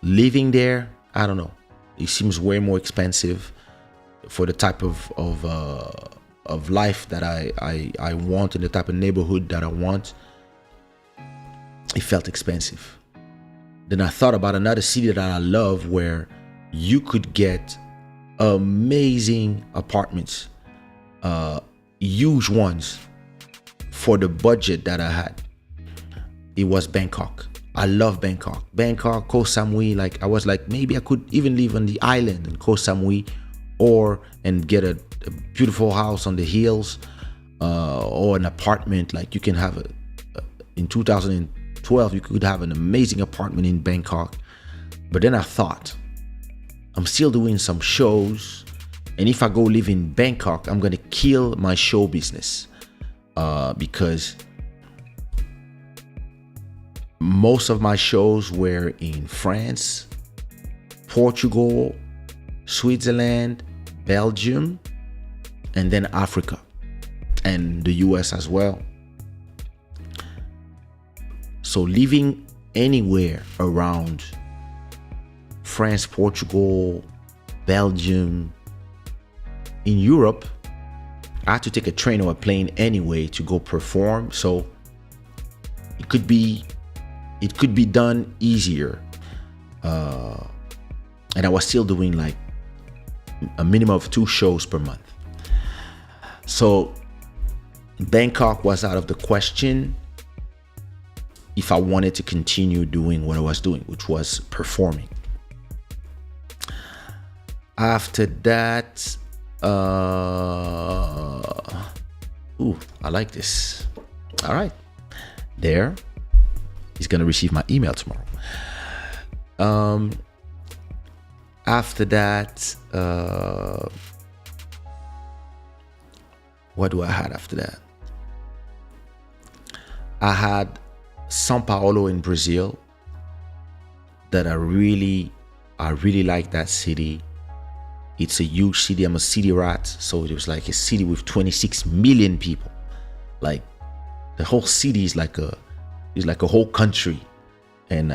living there, I don't know. It seems way more expensive for the type of of life that I want and the type of neighborhood that I want, it felt expensive. Then I thought about another city that I love where you could get amazing apartments, huge ones for the budget that I had. It was Bangkok. I love Bangkok. Bangkok, Koh Samui. Like I was like, maybe I could even live on the island in Koh Samui, and get a beautiful house on the hills, or an apartment. Like you can have in 2012, you could have an amazing apartment in Bangkok. But then I thought, I'm still doing some shows, and if I go live in Bangkok, I'm gonna kill my show business, because most of my shows were in France, Portugal, Switzerland, Belgium, and then Africa and the US as well. So living anywhere around France, Portugal, Belgium, in Europe, I had to take a train or a plane anyway to go perform. So it could be done easier, and I was still doing like a minimum of 2 shows per month. So Bangkok was out of the question if I wanted to continue doing what I was doing, which was performing. After that, I like this. All right, there. He's gonna receive my email tomorrow. After that, what do I had after that? I had São Paulo in Brazil. That I really like that city. It's a huge city. I'm a city rat, so it was like a city with 26 million people. Like the whole city is like a whole country. And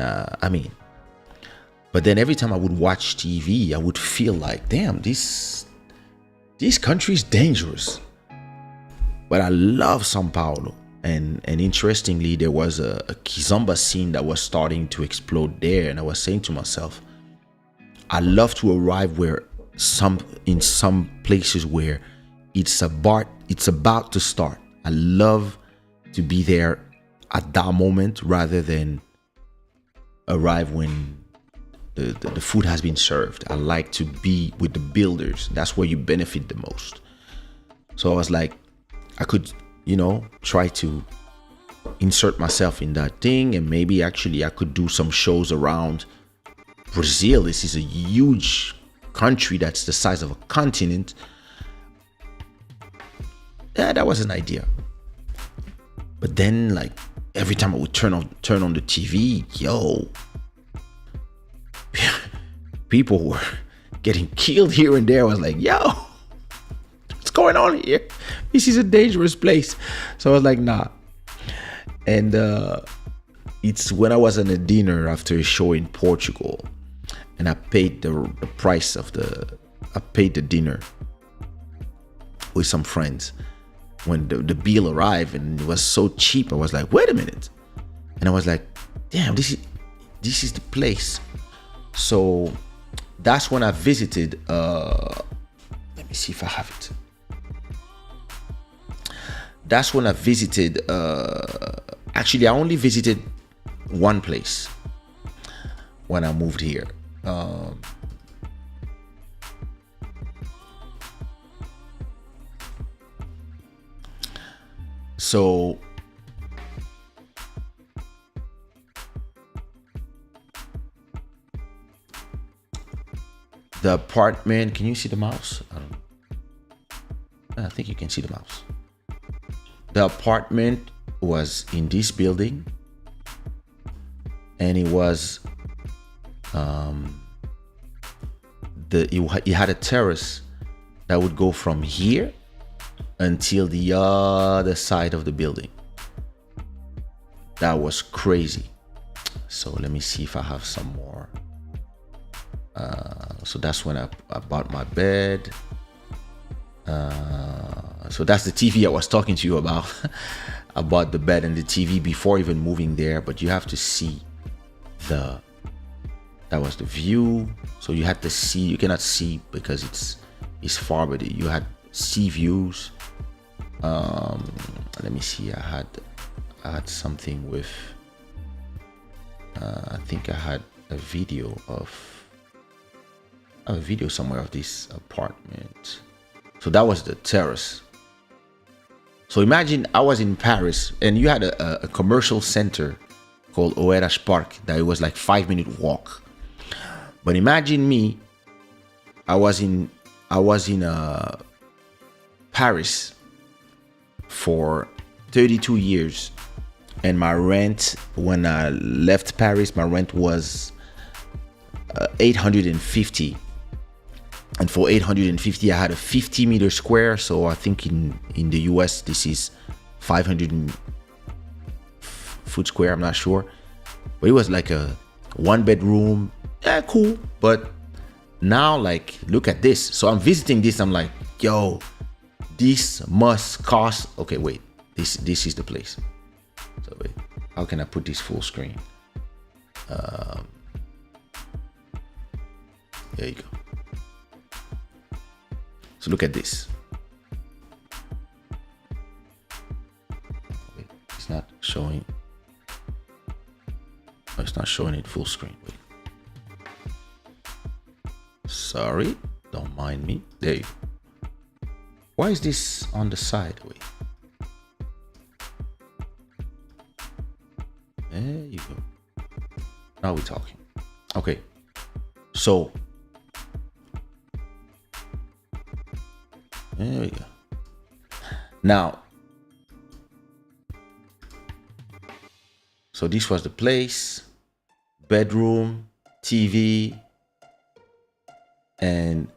but then every time I would watch TV, I would feel like, damn, this country is dangerous. But I love Sao Paulo. And interestingly, there was a kizomba scene that was starting to explode there. And I was saying to myself, I love to arrive in some places where it's about to start. I love to be there at that moment rather than arrive when the food has been served. I like to be with the builders. That's where you benefit the most. So I was like, I could, try to insert myself in that thing, and maybe actually I could do some shows around Brazil. This is a huge country that's the size of a continent. Yeah, that was an idea. But then, like, every time I would turn on the TV, people were getting killed here and there. I was like, what's going on here? This is a dangerous place. So I was like, nah. And it's when I was on a dinner after a show in Portugal, and I paid the price of I paid the dinner with some friends. When the bill arrived and it was so cheap, I was like, wait a minute. And I was like, damn, this is the place. So that's when I visited, let me see if I have it. That's when I visited, actually I only visited one place when I moved here. So the apartment, can you see the mouse? I think you can see the mouse. The apartment was in this building, and it was it had a terrace that would go from here until the other side of the building. That was crazy. So let me see if I have some more. So that's when I bought my bed. So that's the TV I was talking to you about, about the bed and the TV before even moving there. But you have to see that was the view. So you had to see, you cannot see because it's far, but you had sea views. Let me see, I had something with, I think I had a video somewhere of this apartment. So that was the terrace. So imagine I was in Paris and you had a commercial center called Oeras Park that it was like 5-minute walk. But imagine me, I was in Paris for 32 years, and my rent when I left Paris, my rent was 850. And for 850, I had a 50-meter square. So I think in the US, this is 500 foot square. I'm not sure. But it was like a 1-bedroom. Yeah, cool. But now, like, look at this. So I'm visiting this. I'm like, yo, this must cost. Okay, wait. This is the place. So wait, how can I put this full screen? There you go. So look at this. Wait, it's not showing. Oh, it's not showing it full screen. Wait. Sorry, don't mind me. There you go. Why is this on the side? Wait. There you go. Now we're talking. Okay. So there we go. Now, so this was the place, bedroom, TV, and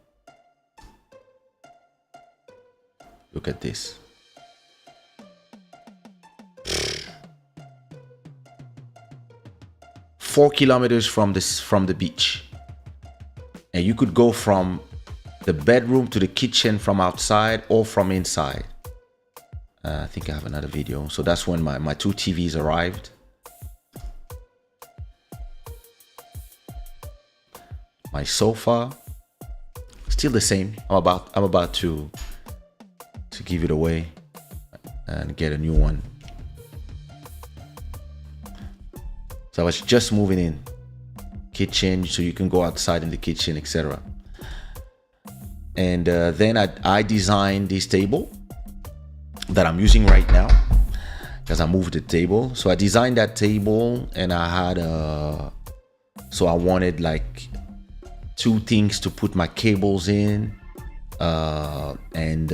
look at this. Four kilometers from the beach, and you could go from the bedroom to the kitchen from outside or from inside. I think I have another video. So that's when my 2 TVs arrived. My sofa, still the same. I'm about to give it away and get a new one. So I was just moving in. Kitchen, so you can go outside in the kitchen, etc. And then I designed this table that I'm using right now because I moved the table. So I designed that table, and I had so I wanted like 2 things to put my cables in, and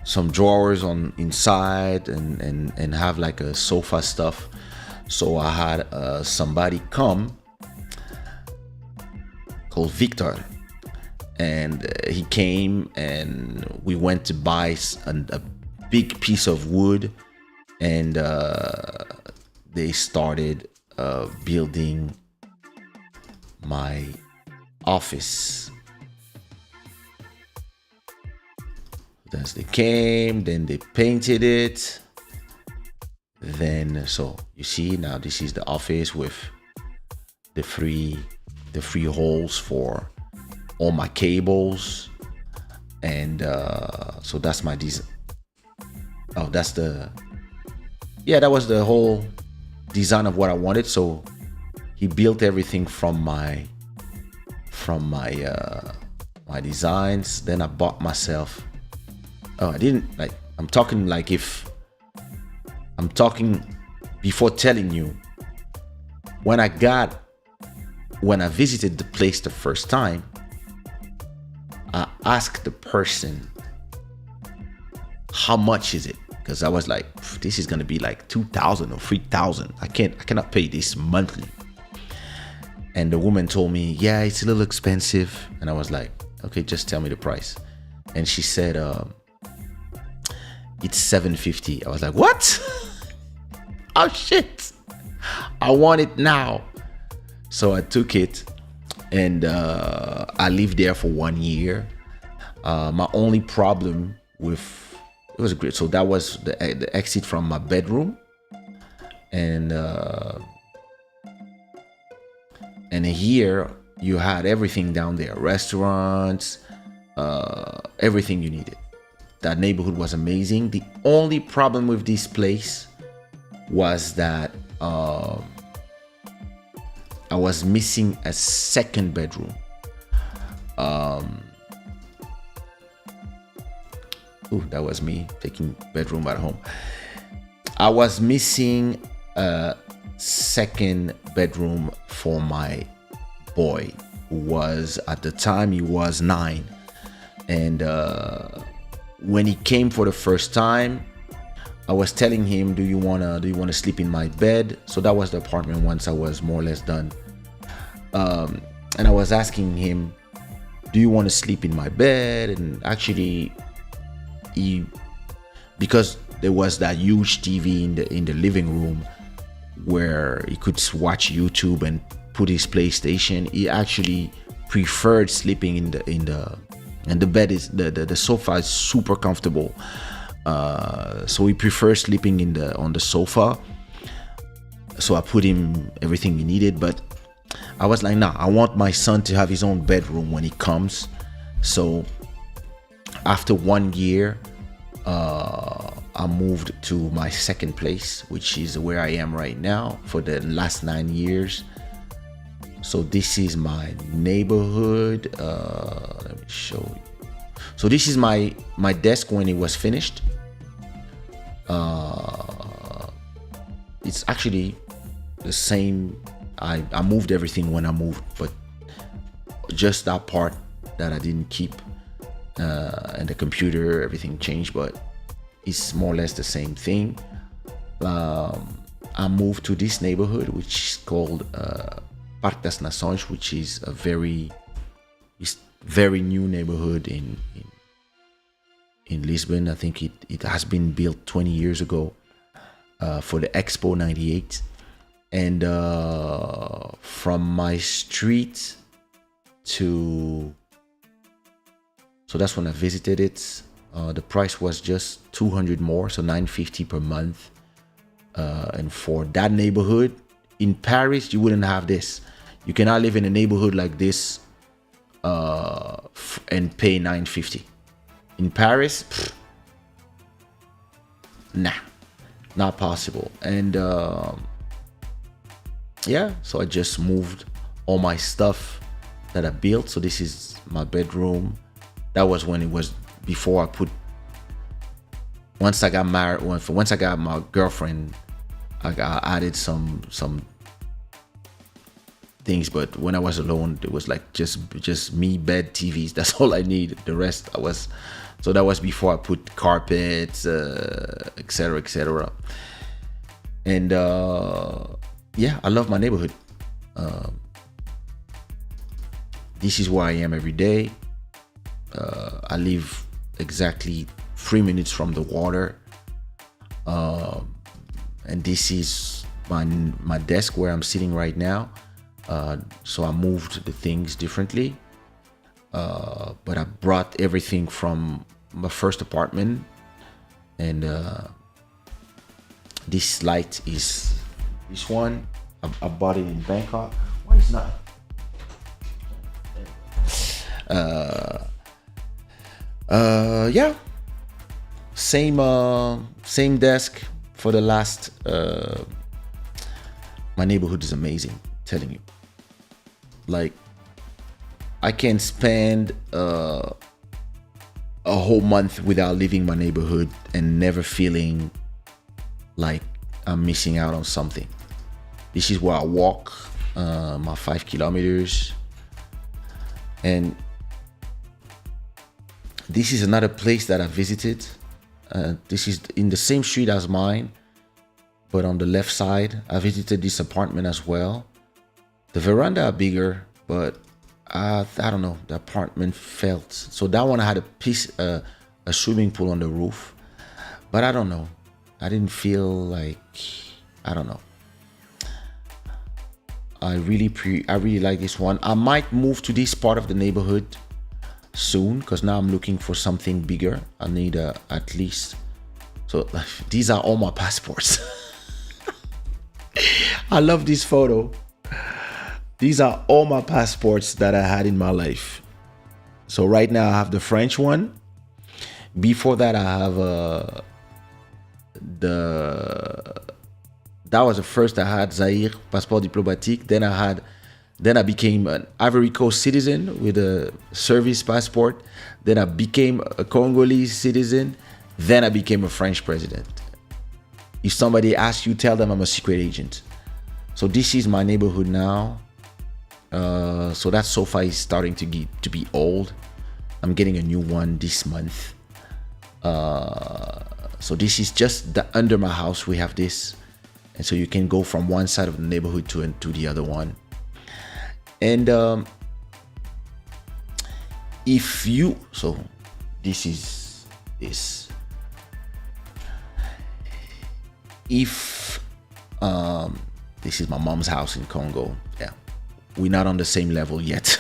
some drawers on inside, and have like a sofa stuff. So I had somebody come called Victor, and he came, and we went to buy a big piece of wood, and they started building my office. As they came, then they painted it. Then, so you see, now this is the office with the three holes for all my cables. And so that's my design. Oh, that was the whole design of what I wanted. So he built everything from my designs. Then I bought myself. Oh, I didn't like. I'm talking before telling you. When I visited the place the first time, I asked the person, how much is it? Because I was like, this is gonna be like 2,000 or 3,000. I cannot pay this monthly. And the woman told me, yeah, it's a little expensive. And I was like, okay, just tell me the price. And she said, it's $750. I was like, what? Oh shit, I want it now. So I took it, and I lived there for 1 year. My only problem with it was great. So that was the exit from my bedroom, and here you had everything down there, restaurants, everything you needed. That neighborhood was amazing. The only problem with this place was that I was missing a second bedroom. That was me taking bedroom at home. I was missing a second bedroom for my boy, who was at the time he was 9, and when he came for the first time, I was telling him, do you wanna sleep in my bed? So that was the apartment once I was more or less done, and I was asking him, do you want to sleep in my bed? And actually, because there was that huge TV in the living room where he could watch YouTube and put his PlayStation, he actually preferred sleeping in the bed is the sofa is super comfortable, so he prefers sleeping on the sofa. So I put him everything he needed, but I was like, nah, I want my son to have his own bedroom when he comes. So after 1 year, I moved to my second place, which is where I am right now for the last 9 years. So this is my neighborhood. Let me show you. So this is my desk when it was finished. It's actually the same. I moved everything when I moved, but just that part that I didn't keep, and the computer, everything changed, but it's more or less the same thing. I moved to this neighborhood, which is called Parque das Nações, which is a very new neighborhood in Lisbon. I think it has been built 20 years ago for the Expo 98. And from my street so that's when I visited it. The price was just 200 more, so 950 per month. And for that neighborhood in Paris, you wouldn't have this. You cannot live in a neighborhood like this and pay 950 in Paris. Nah, not possible. And so I just moved all my stuff that I built. So this is my bedroom. That was when it was before I put. Once I got married, once I got my girlfriend, I added some things. But when I was alone, it was like just me, bed, TVs. That's all I need. The rest so that was before I put carpets, etc., etc. And I love my neighborhood. This is where I am every day. I live exactly 3 minutes from the water, and this is my desk where I'm sitting right now. So I moved the things differently, but I brought everything from my first apartment, and this light is this one. I bought it in Bangkok. Why is not? Same desk for the last. My neighborhood is amazing. I'm telling you, like I can spend a whole month without leaving my neighborhood and never feeling like I'm missing out on something. This is where I walk my 5 kilometers, and this is another place that I visited. This is in the same street as mine, but on the left side. I visited this apartment as well. The veranda are bigger, but I don't know. The apartment felt so. That one I had a swimming pool on the roof, but I don't know. I didn't feel like, I don't know. I really like this one. I might move to this part of the neighborhood soon, because now I'm looking for something bigger. I need at least. So these are all my passports. I love this photo. These are all my passports that I had in my life. So right now I have the French one. Before that, I have that was the first I had, Zaire, Passeport Diplomatique. Then I became an Ivory Coast citizen with a service passport. Then I became a Congolese citizen. Then I became a French president. If somebody asks you, tell them I'm a secret agent. So this is my neighborhood now. So that sofa is starting to be old. I'm getting a new one this month. So this is just under my house. We have this, and so you can go from one side of the neighborhood to the other one. And if you, so this is this. If this is my mom's house in Congo. Yeah, we're not on the same level yet.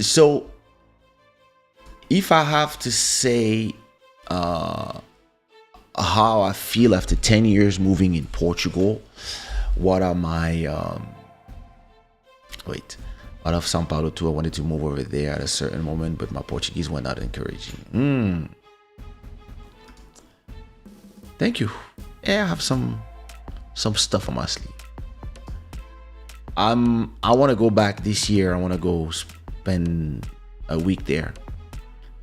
So if I have to say how I feel after 10 years moving in Portugal, what are my out of Sao Paulo too, I wanted to move over there at a certain moment, but my Portuguese were not encouraging. Thank you. Yeah, I have some stuff on my sleeve. I want to go back this year. I want to go spend a week there.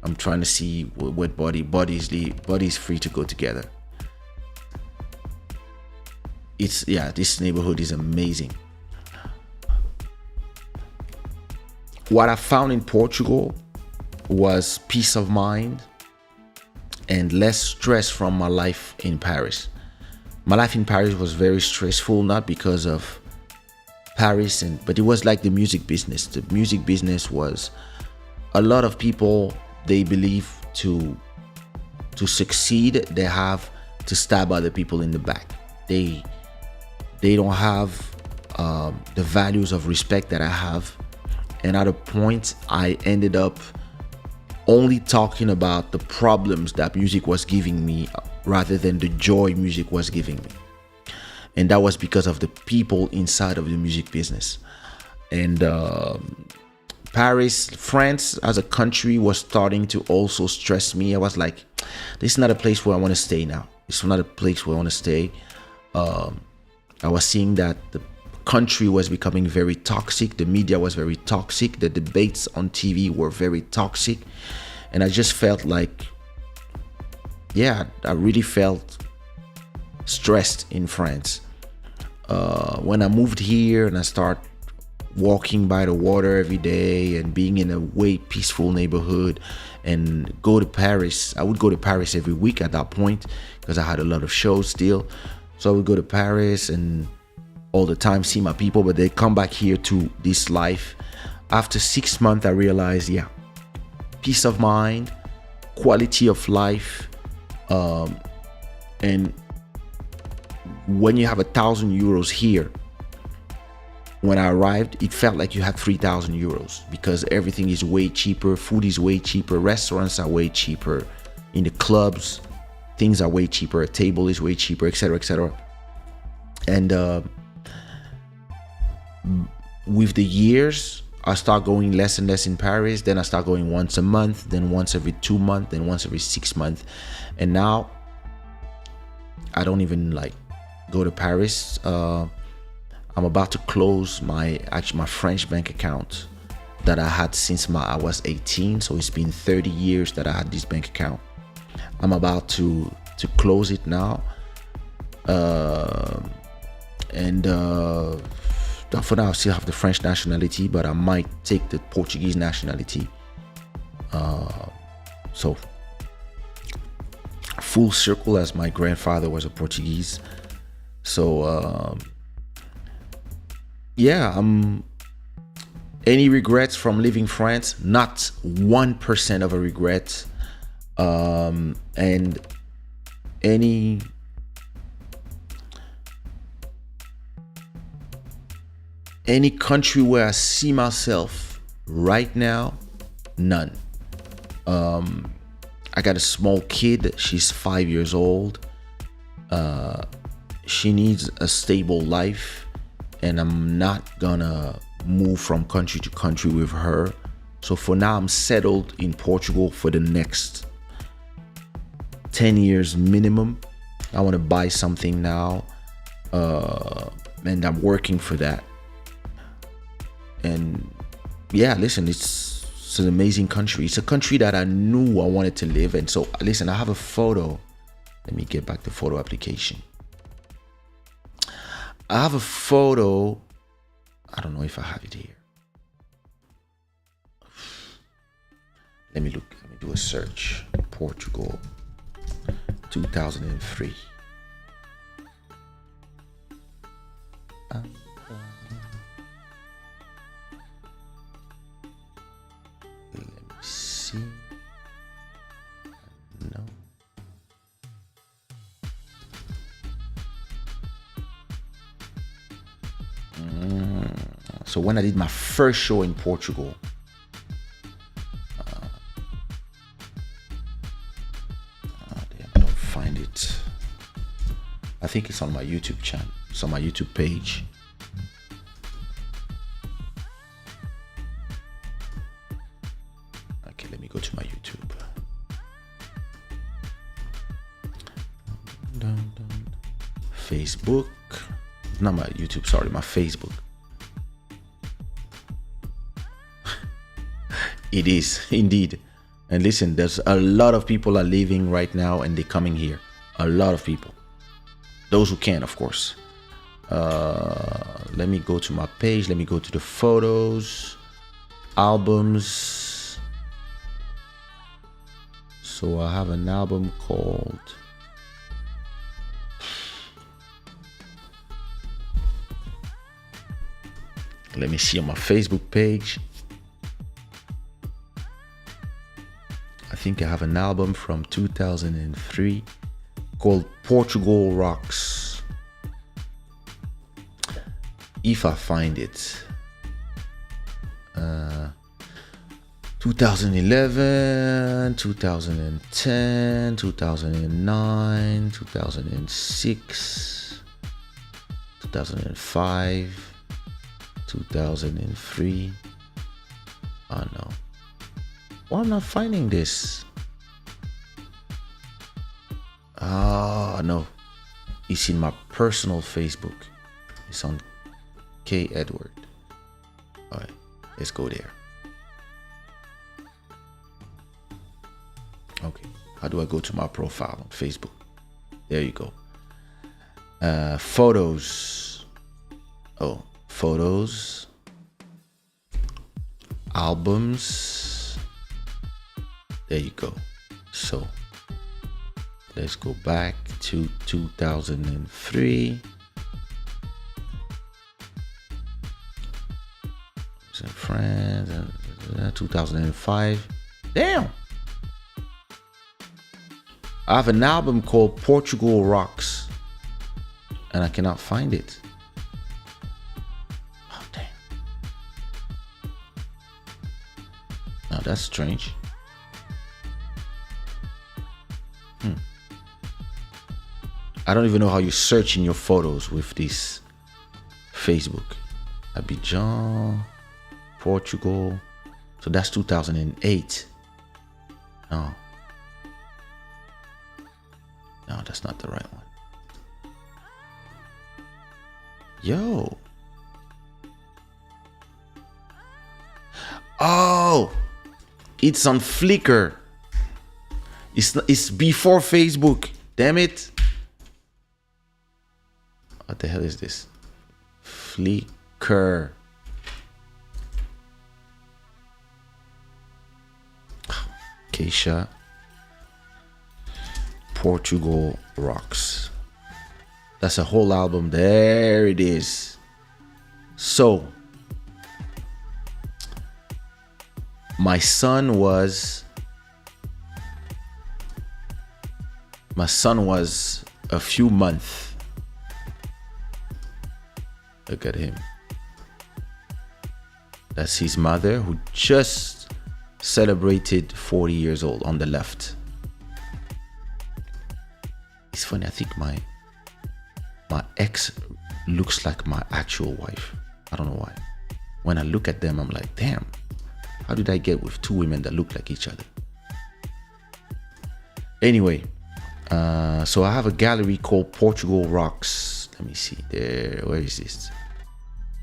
I'm trying to see what bodies free to go together. This neighborhood is amazing. What I found in Portugal was peace of mind and less stress from my life in Paris. My life in Paris was very stressful, not because of Paris, but it was like the music business. The music business was a lot of people, they believe to succeed, they have to stab other people in the back. They don't have the values of respect that I have. And at a point, I ended up only talking about the problems that music was giving me rather than the joy music was giving me. And that was because of the people inside of the music business. And Paris, France as a country was starting to also stress me. I was like, this is not a place where I want to stay now. It's not a place where I want to stay. I was seeing that the country was becoming very toxic. The media was very toxic. The debates on TV were very toxic. And I just felt like, I really felt stressed in France. When I moved here and I started walking by the water every day and being in a way peaceful neighborhood and go to Paris. I would go to Paris every week at that point because I had a lot of shows still. So I would go to Paris and all the time see my people, but they come back here to this life. After 6 months, I realized, peace of mind, quality of life, and when you have 1,000 euros here, when I arrived, it felt like you had 3,000 euros because everything is way cheaper. Food is way cheaper. Restaurants are way cheaper. In the clubs, things are way cheaper. A table is way cheaper, etc., etc. And with the years, I start going less and less in Paris. Then I start going once a month, then once every 2 months, then once every 6 months. And now I don't even go to Paris. I'm about to close my French bank account that I had since I was 18. So it's been 30 years that I had this bank account. I'm about to close it now. For now, I still have the French nationality, but I might take the Portuguese nationality. So full circle, as my grandfather was a Portuguese. So any regrets from leaving France? Not 1% of a regret. And any country where I see myself Right now, none. I got a small kid. She's 5 years old. She needs a stable life, and I'm not gonna move from country to country with her. So for now, I'm settled in Portugal for the next 10 years minimum. I want to buy something now, and I'm working for that. And yeah, listen, it's an amazing country. It's a country that I knew I wanted to live in. So listen, I have a photo. Let me get back the photo application. I have a photo. I don't know if I have it here. Let me look. Let me do a search. Portugal, 2003. Let me see. No. So when I did my first show in Portugal, I don't find it. I think it's on my YouTube channel. It's on my YouTube page. Okay, let me go to my YouTube. Facebook. Not my YouTube, sorry, my Facebook. It is indeed. And listen, there's a lot of people are leaving right now and they're coming here. A lot of people. Those who can, of course. Let me go to my page. Let me go to the photos, albums. So I have an album called let me see on my Facebook page. I think I have an album from 2003 called Portugal Rocks. If I find it. 2011, 2010, 2009, 2006, 2005, 2003. Oh no. Why am I not finding this? Ah, no. It's in my personal Facebook. It's on K. Edward. All right, let's go there. Okay, how do I go to my profile on Facebook? There you go. Photos. Oh, photos. Albums. There you go. So let's go back to 2003. Friends, 2005. Damn. I have an album called Portugal Rocks and I cannot find it. Oh, damn. Now that's strange. I don't even know how you search in your photos with this Facebook. Abidjan, Portugal. So that's 2008. No. No, that's not the right one. Yo. Oh, it's on Flickr. It's before Facebook. Damn it. What the hell is this? Flickr. Kaysha. Portugal Rocks. That's a whole album. There it is. So my son was a few months. Look at him. That's his mother, who just celebrated 40 years old on the left. It's funny, I think my ex looks like my actual wife. I don't know why. When I look at them, I'm like, damn, how did I get with two women that look like each other? Anyway, so I have a gallery called Portugal Rocks. Let me see there. Where is this?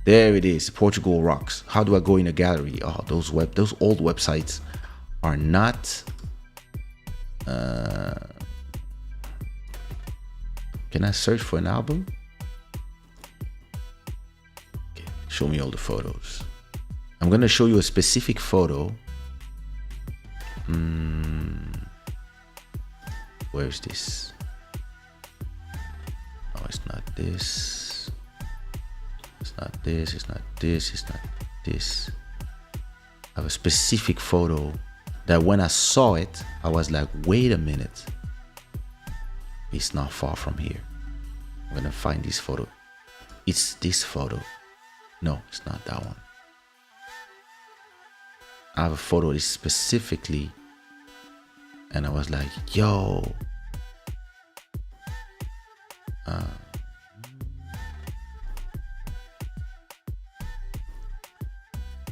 There it is, Portugal Rocks. How do I go in a gallery? Oh, those old websites are not. Can I search for an album? Okay, show me all the photos. I'm gonna show you a specific photo. Where's this? Oh, it's not this. It's not this. It's not this. It's not this. I have a specific photo that when I saw it, I was like, wait a minute. It's not far from here. I'm gonna find this photo. It's this photo. No, it's not that one. I have a photo this specifically, and I was like, yo.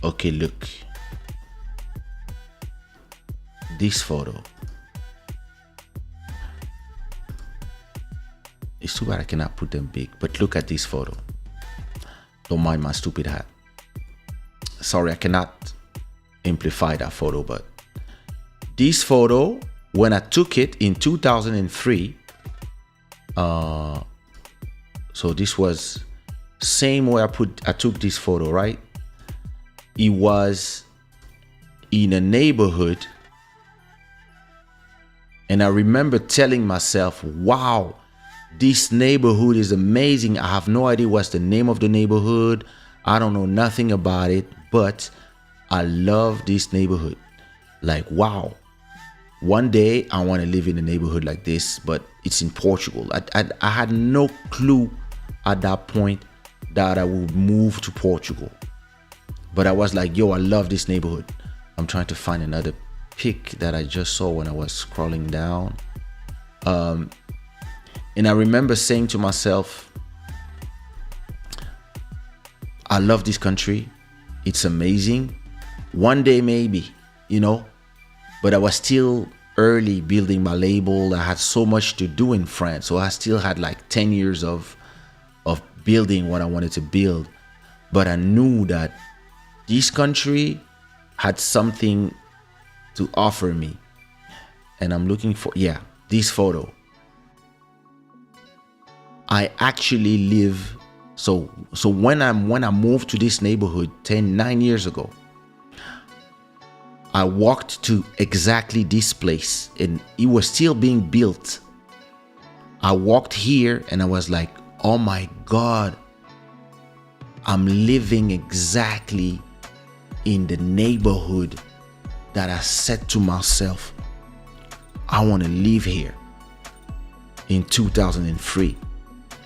Okay, look. This photo. It's too bad I cannot put them big, but look at this photo. Don't mind my stupid hat. Sorry, I cannot amplify that photo, but this photo, when I took it in 2003, so this was same way I took this photo, right? It was in a neighborhood, and I remember telling myself, wow, this neighborhood is amazing. I have no idea what's the name of the neighborhood. I don't know nothing about it, but I love this neighborhood. Like, wow, one day I want to live in a neighborhood like this, but it's in Portugal. I had no clue at that point that I would move to Portugal. But I was like, yo, I love this neighborhood. I'm trying to find another pic that I just saw when I was scrolling down. And I remember saying to myself, I love this country. It's amazing. One day maybe, you know, but I was still early building my label. I had so much to do in France. So I still had like 10 years of building what I wanted to build. But I knew that this country had something to offer me. And I'm looking for, yeah, this photo. I actually live, so when I moved to this neighborhood 9 years ago, I walked to exactly this place and it was still being built. I walked here and I was like, oh my God, I'm living exactly in the neighborhood that I said to myself, I want to live here in 2003.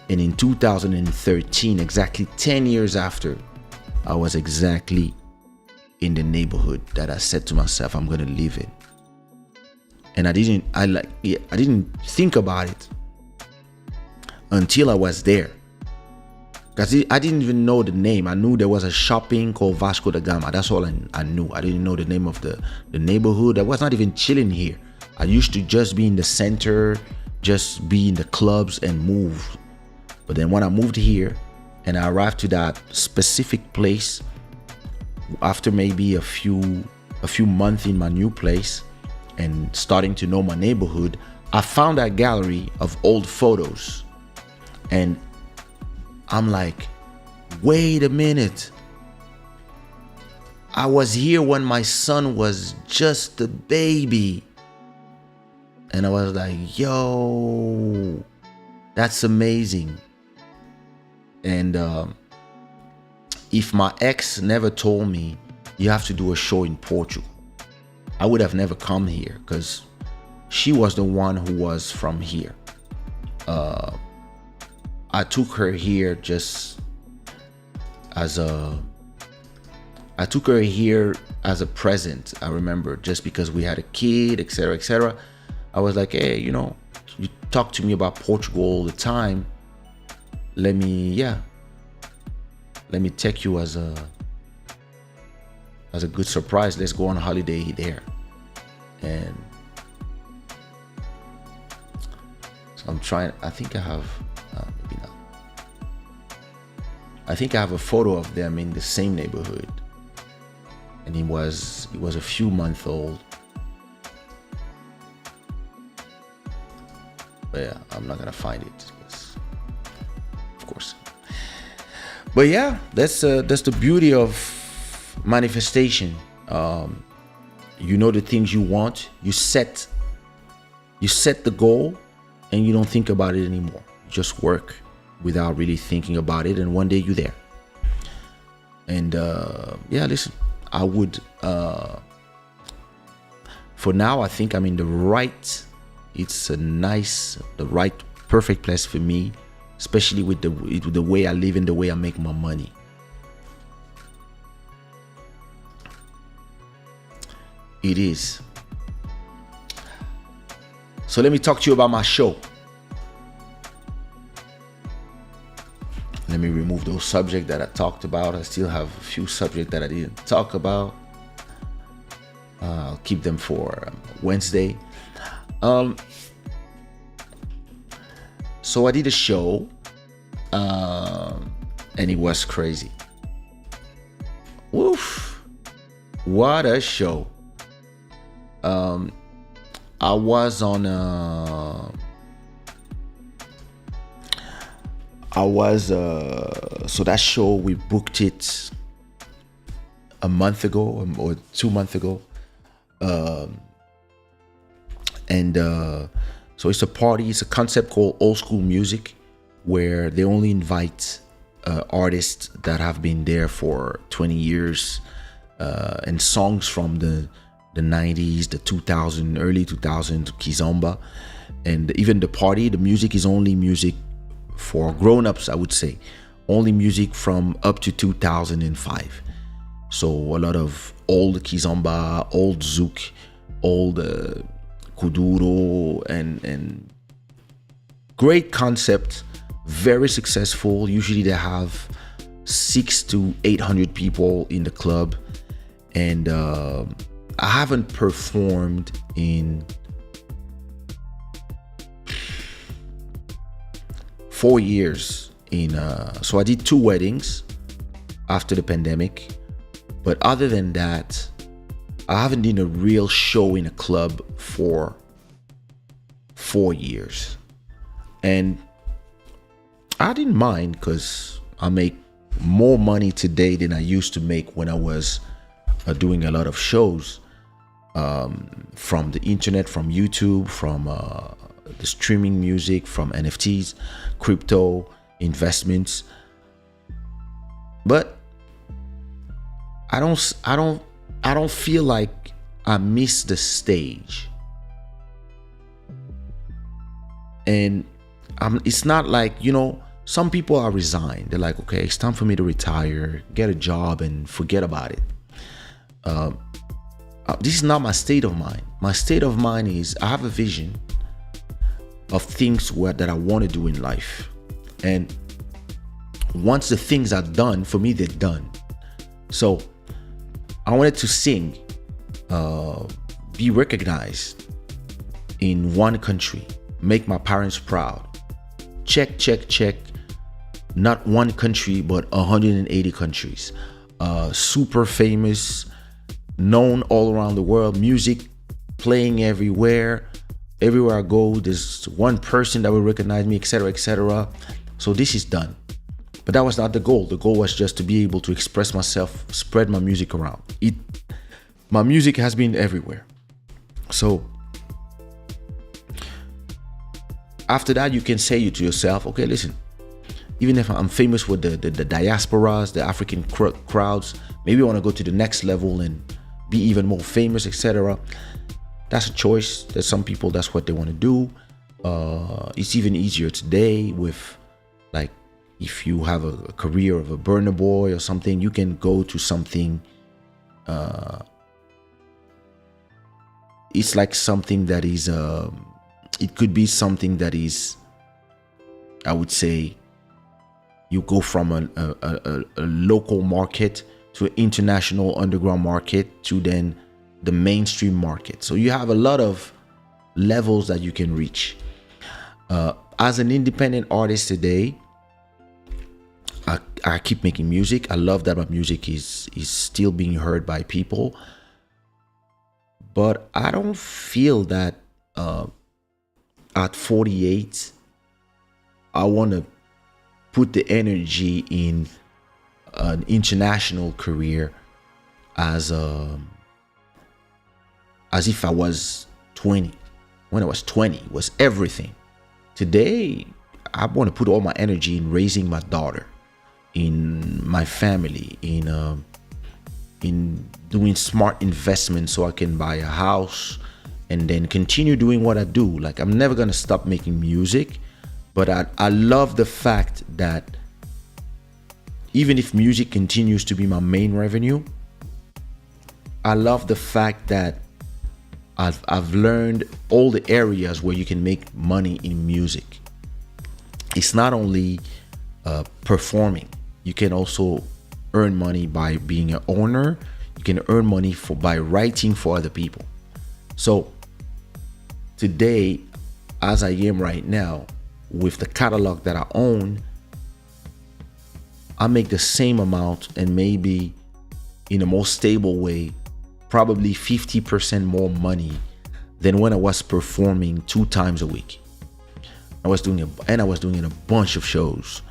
And in 2013, exactly 10 years after, I was exactly in the neighborhood that I said to myself, I'm going to live in. And I didn't think about it until I was there. Because I didn't even know the name. I knew there was a shopping called Vasco da Gama. That's all I knew. I didn't know the name of the neighborhood. I was not even chilling here. I used to just be in the center, just be in the clubs and move. But then when I moved here and I arrived to that specific place, after maybe a few months in my new place and starting to know my neighborhood, I found that gallery of old photos. And I'm like, wait a minute. I was here when my son was just a baby. And I was like, yo, that's amazing. And if my ex never told me you have to do a show in Portugal, I would have never come here because she was the one who was from here. I took her here just as I took her here as a present. I remember, just because we had a kid, etc., etc. I was like, hey, you talk to me about Portugal all the time. Let me take you as a good surprise. Let's go on holiday there. And so I'm trying. I think I have maybe not. I think I have a photo of them in the same neighborhood, and he was a few months old. But yeah, I'm not gonna find it, of course. But yeah, that's the beauty of manifestation. You know the things you want. You set the goal, and you don't think about it anymore. You just work without really thinking about it, and one day you're there. And yeah, listen, I would for now, I think I'm in the right. It's the right, perfect place for me, especially with the way I live and the way I make my money. It is. So let me talk to you about my show. Let me remove those subjects that I talked about. I still have a few subjects that I didn't talk about. I'll keep them for Wednesday. So I did a show, and it was crazy. Woof! What a show! I was on. So that show, we booked it a month ago or 2 months ago. So it's a party. It's a concept called Old School Music, where they only invite artists that have been there for 20 years, and songs from the 90s, the 2000s, early 2000s, Kizomba. And even the music is only music for grown-ups, I would say. Only music from up to 2005. So a lot of old Kizomba, old Zouk, old Kuduro, and great concept, very successful. Usually they have 600 to 800 people in the club. And I haven't performed in 4 years. So I did 2 weddings after the pandemic, but other than that, I haven't done a real show in a club for 4 years. And I didn't mind, because I make more money today than I used to make when I was doing a lot of shows, from the internet, from YouTube, from the streaming music, from NFTs, crypto, investments. But I don't feel like I miss the stage. And it's not like, some people are resigned. They're like, okay, it's time for me to retire, get a job, and forget about it. This is not my state of mind. My state of mind is, I have a vision of things that I want to do in life. And once the things are done, for me, they're done. So I wanted to sing, be recognized in one country, make my parents proud. Check. Not one country, but 180 countries. Super famous, known all around the world, music playing everywhere. Everywhere I go, there's one person that will recognize me, etc., etc. So this is done. But that was not the goal. The goal was just to be able to express myself, spread my music around. My music has been everywhere. So after that, you can say to yourself, okay, listen, even if I'm famous with the diasporas, the African crowds, maybe I want to go to the next level and be even more famous, etc. That's a choice. There's some people, that's what they want to do. It's even easier today with, like, if you have a career of a burner boy or something, you can go to something it's like something that is it could be something that is, I would say, you go from a local market to an international underground market to then the mainstream market. So you have a lot of levels that you can reach. As an independent artist today, I keep making music. I love that my music is still being heard by people. But I don't feel that at 48, I want to put the energy in an international career as if I was 20. When I was 20, it was everything. Today, I want to put all my energy in raising my daughter, in my family, in doing smart investments so I can buy a house and then continue doing what I do. Like, I'm never gonna stop making music, but I love the fact that even if music continues to be my main revenue, I love the fact that I've learned all the areas where you can make money in music. It's not only performing. You can also earn money by being an owner. You can earn money by writing for other people. So today, as I am right now, with the catalog that I own, I make the same amount, and maybe in a more stable way, probably 50% more money than when I was performing 2 times a week. I was doing a bunch of shows,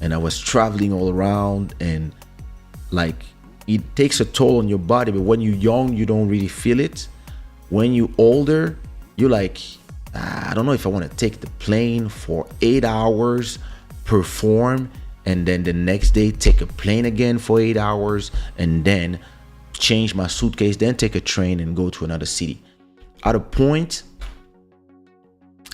and I was traveling all around, and like, it takes a toll on your body. But when you're young, you don't really feel it. When you're older, you're like, I don't know if I want to take the plane for 8 hours, perform, and then the next day take a plane again for 8 hours, and then change my suitcase, then take a train and go to another city. At a point,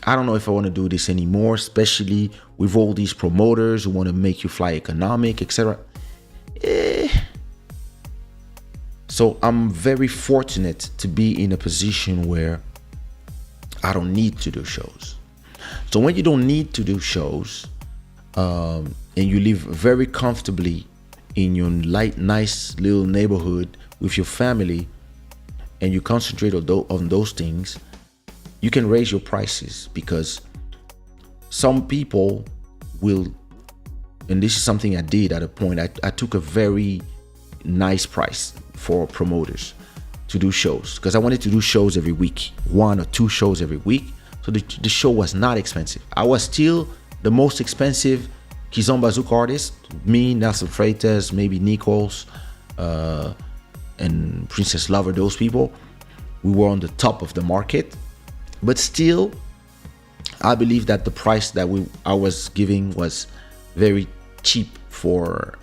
I don't know if I want to do this anymore, especially with all these promoters who want to make you fly economic, etc. So I'm very fortunate to be in a position where I don't need to do shows. So when you don't need to do shows, and you live very comfortably in your nice little neighborhood with your family, and you concentrate on those things, you can raise your prices, because some people will, and this is something I did at a point, I took a very nice price for promoters to do shows, because I wanted to do shows every week, 1 or 2 shows every week. So the show was not expensive. I was still the most expensive Kizomba Zouk artist. Me, Nelson Freitas, maybe Nichols, and Princess Lover, those people, we were on the top of the market. But still, I believe that the price that I was giving was very cheap for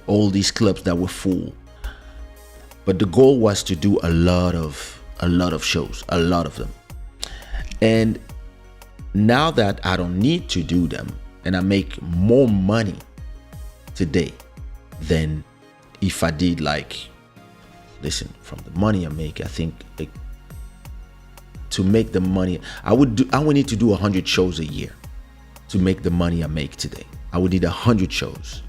all these clubs that were full. But the goal was to do a lot of shows, a lot of them. And now that I don't need to do them, and I make more money today than if I did, listen, from the money I make, I think to make the money, I would need to do 100 shows a year to make the money I make today. I would need 100 shows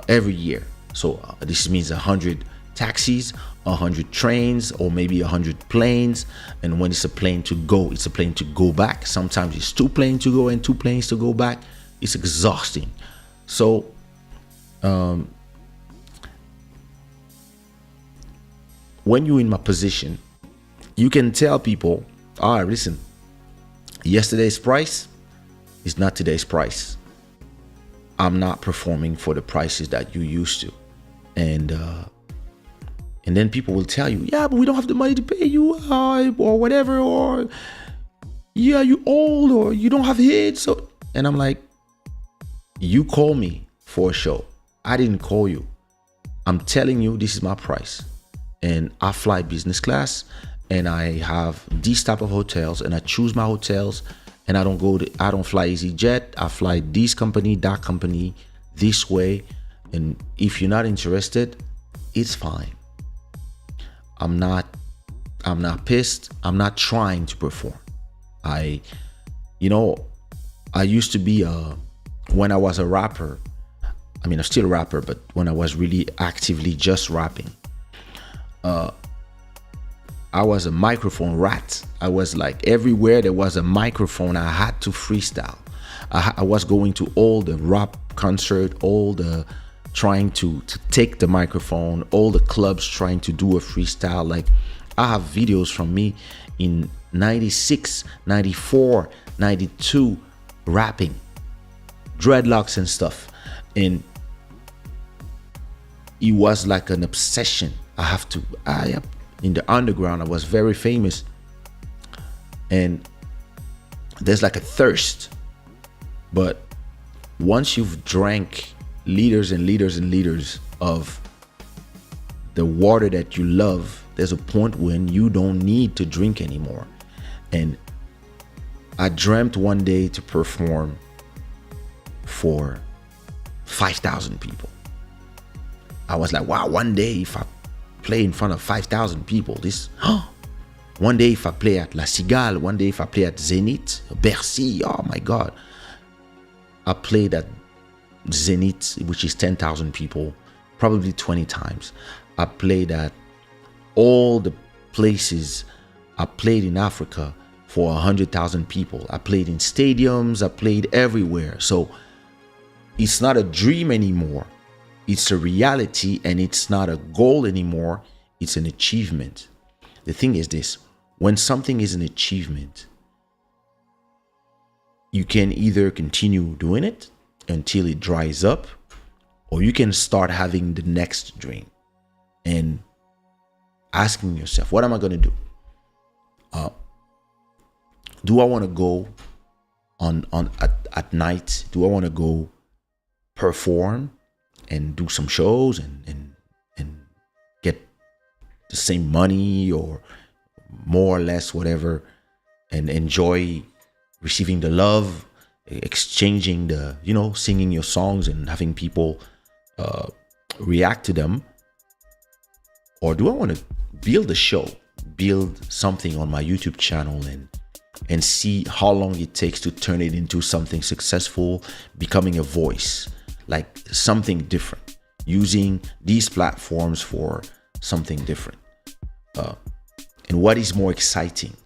every year. So this means 100 taxis, 100 trains, or maybe 100 planes. And when it's a plane to go, it's a plane to go back. Sometimes it's 2 planes to go and 2 planes to go back. It's exhausting. So when you're in my position, you can tell people, all right, listen, yesterday's price is not today's price. I'm not performing for the prices that you used to. And then people will tell you, yeah, but we don't have the money to pay you, or whatever, or yeah, you old, or you don't have hits. So, and I'm like, you call me for a show. I didn't call you. I'm telling you, this is my price. And I fly business class, and I have these type of hotels, and I choose my hotels, and I don't fly EasyJet. I fly this company, that company, this way. And if you're not interested, it's fine. I'm not pissed. I'm not trying to perform. I you know, I used to be when I was a rapper. I mean, I'm still a rapper, but when I was really actively just rapping, I was a microphone rat. I was like, everywhere there was a microphone, I had to freestyle. I was going to all the rap concert, all the trying to take the microphone, all the clubs trying to do a freestyle. Like, I have videos from me in 96, 94, 92 rapping, dreadlocks and stuff. And it was like an obsession. In the underground, I was very famous. And there's like a thirst. But once you've drank liters and liters and liters of the water that you love, there's a point when you don't need to drink anymore. And I dreamt one day to perform for 5,000 people. I was like, wow, one day if I play in front of 5,000 people, one day if I play at La Cigale, one day if I play at Zenith, Bercy, oh my God. I played at Zenith, which is 10,000 people, probably 20 times. I played at all the places. I played in Africa for 100,000 people. I played in stadiums. I played everywhere. So it's not a dream anymore. It's a reality, and it's not a goal anymore. It's an achievement. The thing is this: when something is an achievement, you can either continue doing it until it dries up, or you can start having the next dream and asking yourself, what am I going to do? Do I want to go at night? Do I want to go perform and do some shows and get the same money or more or less whatever, and enjoy receiving the love, exchanging the, singing your songs and having people react to them? Or do I want to build a show, build something on my YouTube channel and see how long it takes to turn it into something successful, becoming a voice, like something different, using these platforms for something different? And what is more exciting,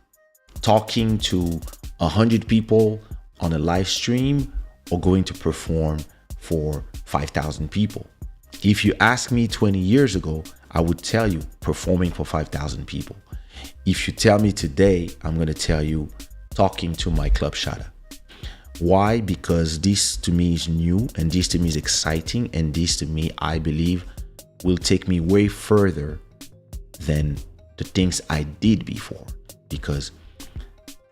talking to 100 people on a live stream or going to perform for 5,000 people? If you ask me 20 years ago, I would tell you performing for 5,000 people. If you tell me today, I'm going to tell you talking to my club Shada. Why? Because this to me is new, and this to me is exciting, and this to me, I believe, will take me way further than the things I did before. Because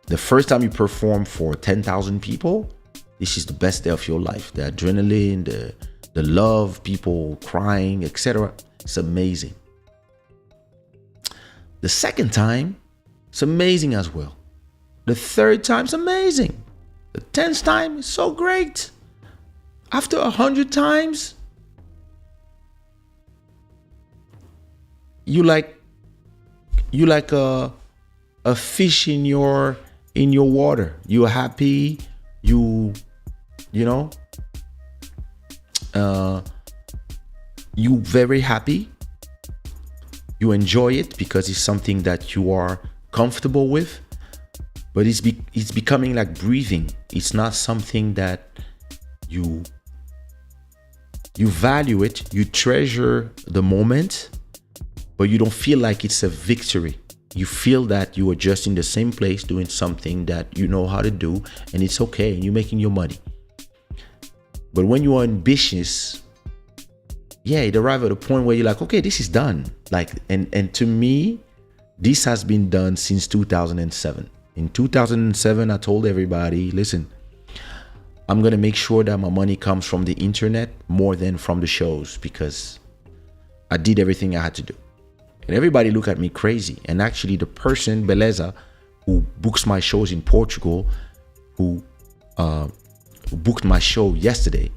the first time you perform for 10,000 people, this is the best day of your life. The adrenaline, the love, people crying, etc. It's amazing. The second time, it's amazing as well. The third time, it's amazing. The 10th time is so great. After 100 times, you like a fish in your water. You're happy. You very happy. You enjoy it because it's something that you are comfortable with. But it's becoming like breathing. It's not something that you value it. You treasure the moment, but you don't feel like it's a victory. You feel that you are just in the same place doing something that you know how to do, and it's okay, and you're making your money. But when you are ambitious, it arrives at a point where you're like, okay, this is done. Like, and to me, this has been done since 2007. In 2007, I told everybody, listen, I'm going to make sure that my money comes from the internet more than from the shows, because I did everything I had to do. And everybody looked at me crazy. And actually, the person, Beleza, who books my shows in Portugal, who booked my show yesterday,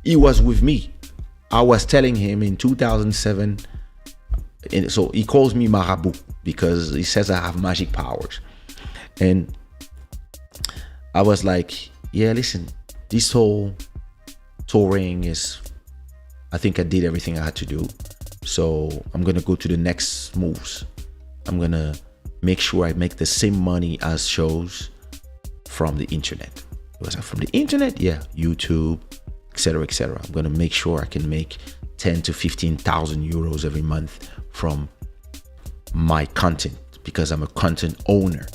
he was with me. I was telling him in 2007, And so he calls me Marabout because he says I have magic powers. And I was like, yeah, listen, this whole touring is, I think I did everything I had to do. So I'm going to go to the next moves. I'm going to make sure I make the same money as shows from the internet. Was that from the internet? Yeah, YouTube, etc., etc. I'm going to make sure I can make 10 to 15,000 euros every month from my content, because I'm a content owner,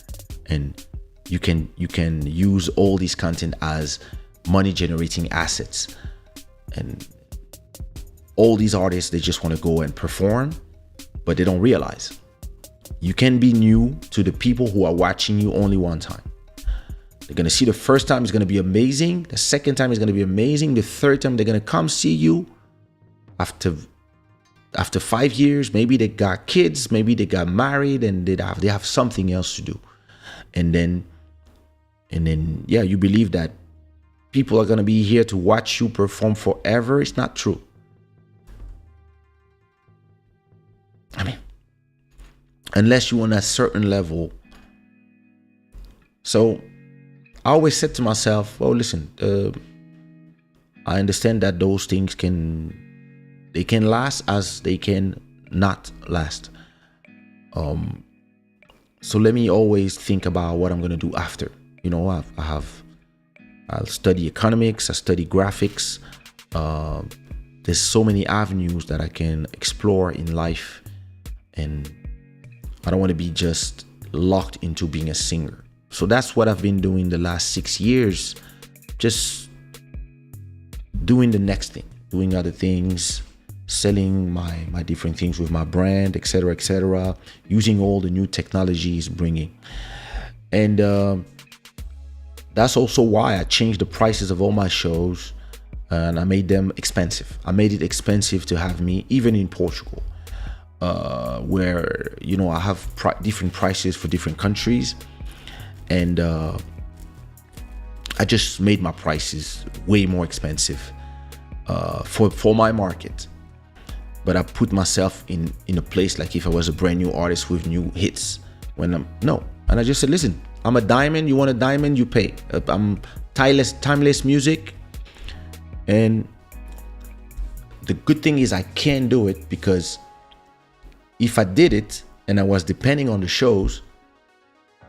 and you can use all these content as money generating assets. And all these artists, they just want to go and perform, but they don't realize you can be new to the people who are watching you only one time. They're going to see the first time is going to be amazing. The second time is going to be amazing. The third time they're going to come see you after 5 years. Maybe they got kids, maybe they got married, and they have something else to do. And then yeah, you believe that people are going to be here to watch you perform forever. It's not true. I mean, unless you're on a certain level. So I always said to myself, well, listen, I understand that those things can last as they can not last. So let me always think about what I'm going to do after. You know, I'll study economics, I study graphics. There's so many avenues that I can explore in life, and I don't want to be just locked into being a singer. So that's what I've been doing the last 6 years, just doing the next thing, doing other things, selling my different things with my brand, etc., using all the new technologies bringing. And that's also why I changed the prices of all my shows, and I made them expensive. I made it expensive to have me, even in Portugal, where, you know, I have different prices for different countries. And I just made my prices way more expensive for my market. But I put myself in a place like if I was a brand new artist with new hits. And I just said, listen, I'm a diamond. You want a diamond, you pay. I'm timeless music. And the good thing is I can do it, because if I did it and I was depending on the shows,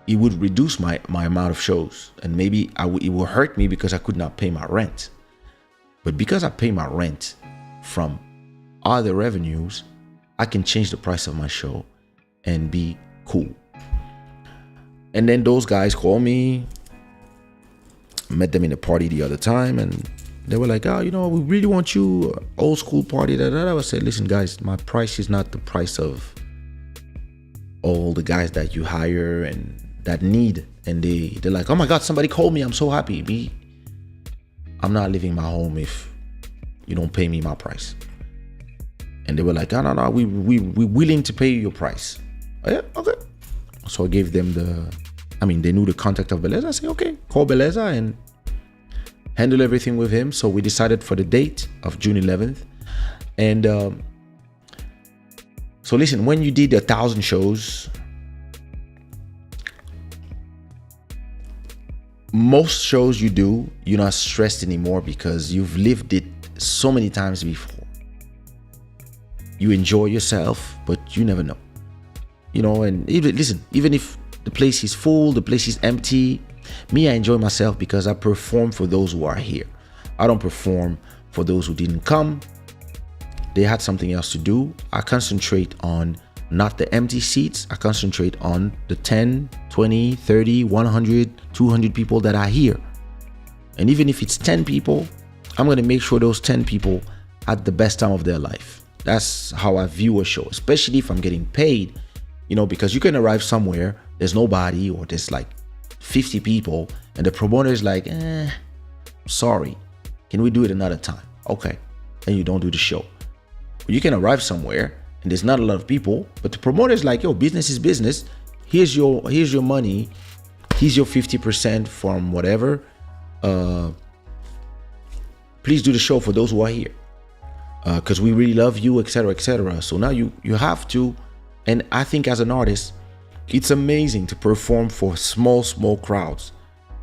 it would reduce my amount of shows, and maybe it will hurt me because I could not pay my rent. But because I pay my rent from other revenues, I can change the price of my show and be cool. And then those guys call me. Met them in a party the other time, and they were like, oh, you know, we really want you, old school party. I said, listen, guys, my price is not the price of all the guys that you hire and that need. And they're like, oh my God, somebody called me, I'm so happy. I'm not leaving my home if you don't pay me my price. And they were like, no, we willing to pay you your price. Oh, yeah, okay. So I gave them they knew the contact of Beleza. I said, okay, call Beleza and handle everything with him. So we decided for the date of June 11th. And so listen, when you did 1,000 shows, most shows you do, you're not stressed anymore because you've lived it so many times before. You enjoy yourself, but you never know. You know, and even if the place is full, the place is empty, me, I enjoy myself because I perform for those who are here. I don't perform for those who didn't come. They had something else to do. I concentrate on not the empty seats. I concentrate on the 10, 20, 30, 100, 200 people that are here. And even if it's 10 people, I'm going to make sure those 10 people had the best time of their life. That's how I view a show, especially if I'm getting paid, you know, because you can arrive somewhere, there's nobody, or there's like 50 people, and the promoter is like, sorry, can we do it another time? Okay. And you don't do the show. But you can arrive somewhere and there's not a lot of people, but the promoter is like, yo, business is business. Here's your money. Here's your 50% from whatever. Please do the show for those who are here. because we really love you, etc., etc. So now you have to, and I think as an artist, it's amazing to perform for small crowds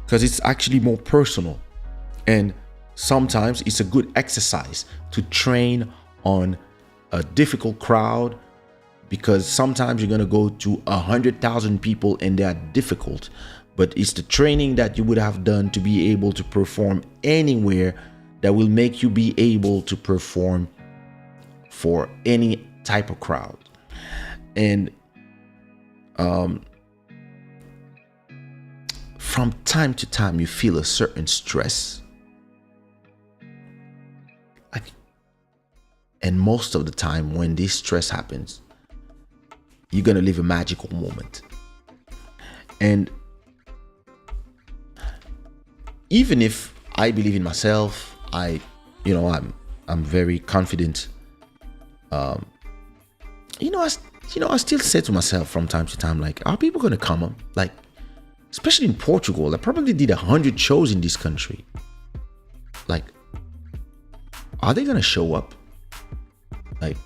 because it's actually more personal, and sometimes it's a good exercise to train on a difficult crowd, because sometimes you're gonna go to 100,000 people and they are difficult, but it's the training that you would have done to be able to perform anywhere that will make you be able to perform for any type of crowd. And from time to time you feel a certain stress, and most of the time when this stress happens, you're gonna live a magical moment. And even if I believe in myself, I'm very confident. I still say to myself from time to time, like, are people gonna come up? Like, especially in Portugal, I probably did 100 shows in this country. Like, are they gonna show up? Like,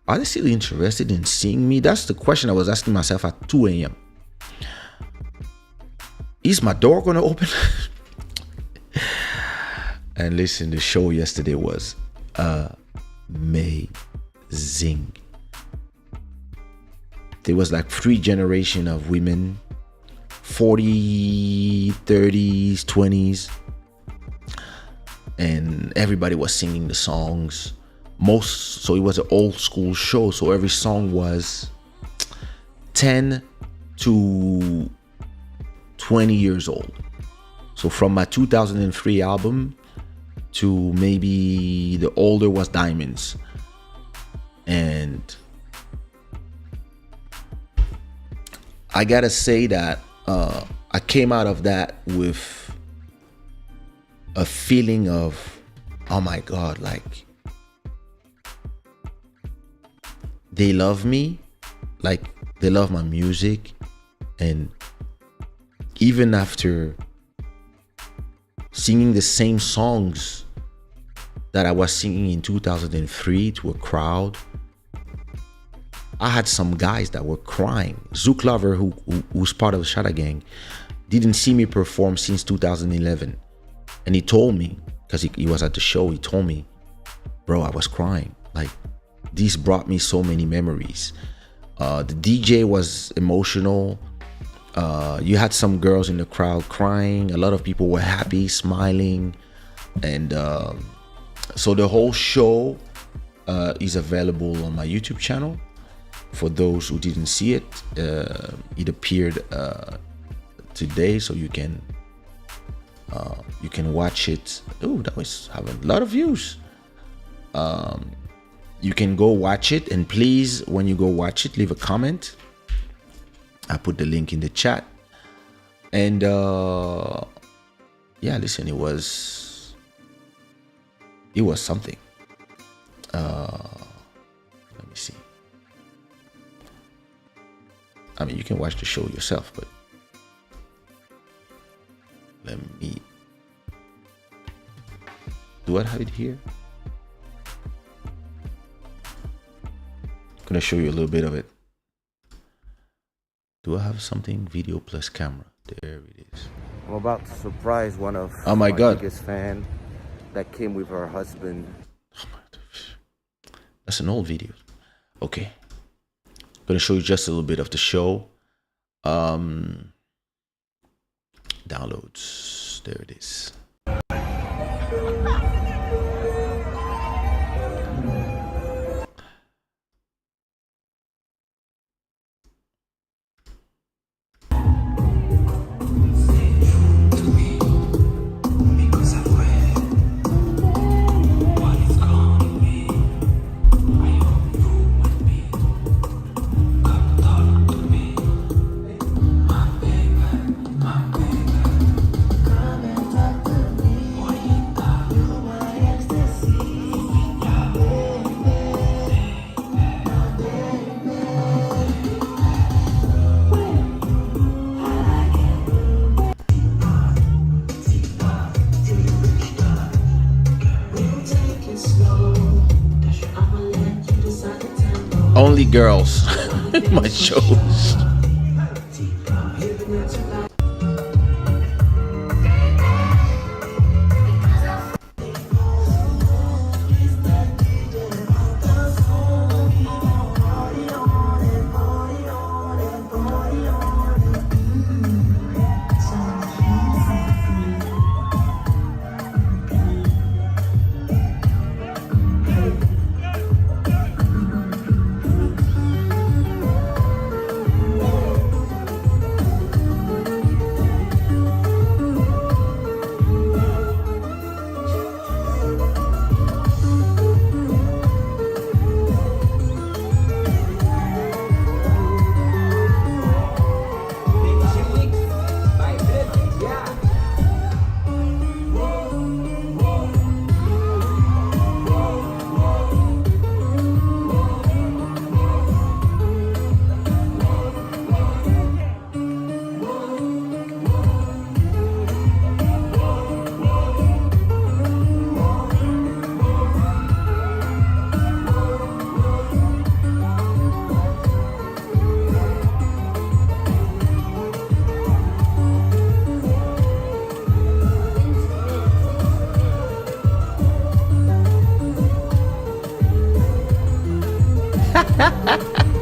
are they still interested in seeing me? That's the question I was asking myself at 2 a.m. Is my door gonna open? And listen, the show yesterday was amazing. There was like 3 generations of women, 40s, 30s, 20s, and everybody was singing the songs. So it was an old school show, so every song was 10 to 20 years old. So from my 2003 album to maybe the older was Diamonds. And I gotta say that I came out of that with a feeling of, oh my God, like, they love me, like they love my music. And even after singing the same songs that I was singing in 2003 to a crowd, I had some guys that were crying. Zook Lover, who's part of the Shada gang, didn't see me perform since 2011. And he told me, because he was at the show, he told me, bro, I was crying. Like, this brought me so many memories. The DJ was emotional. You had some girls in the crowd crying. A lot of people were happy, smiling. And so the whole show is available on my YouTube channel. For those who didn't see it, it appeared today, so you can watch it. Oh, that was having a lot of views. You can go watch it, and please, when you go watch it, leave a comment. I put the link in the chat. And yeah, listen, it was something. Let me see. I mean, you can watch the show yourself, but do I have it here? I'm gonna show you a little bit of it. Do I have something? Video plus camera. There it is. I'm about to surprise one of my biggest fan that came with her husband. Oh my gosh. That's an old video. Okay. I'm gonna show you just a little bit of the show. Downloads. There it is. only girls in my shows.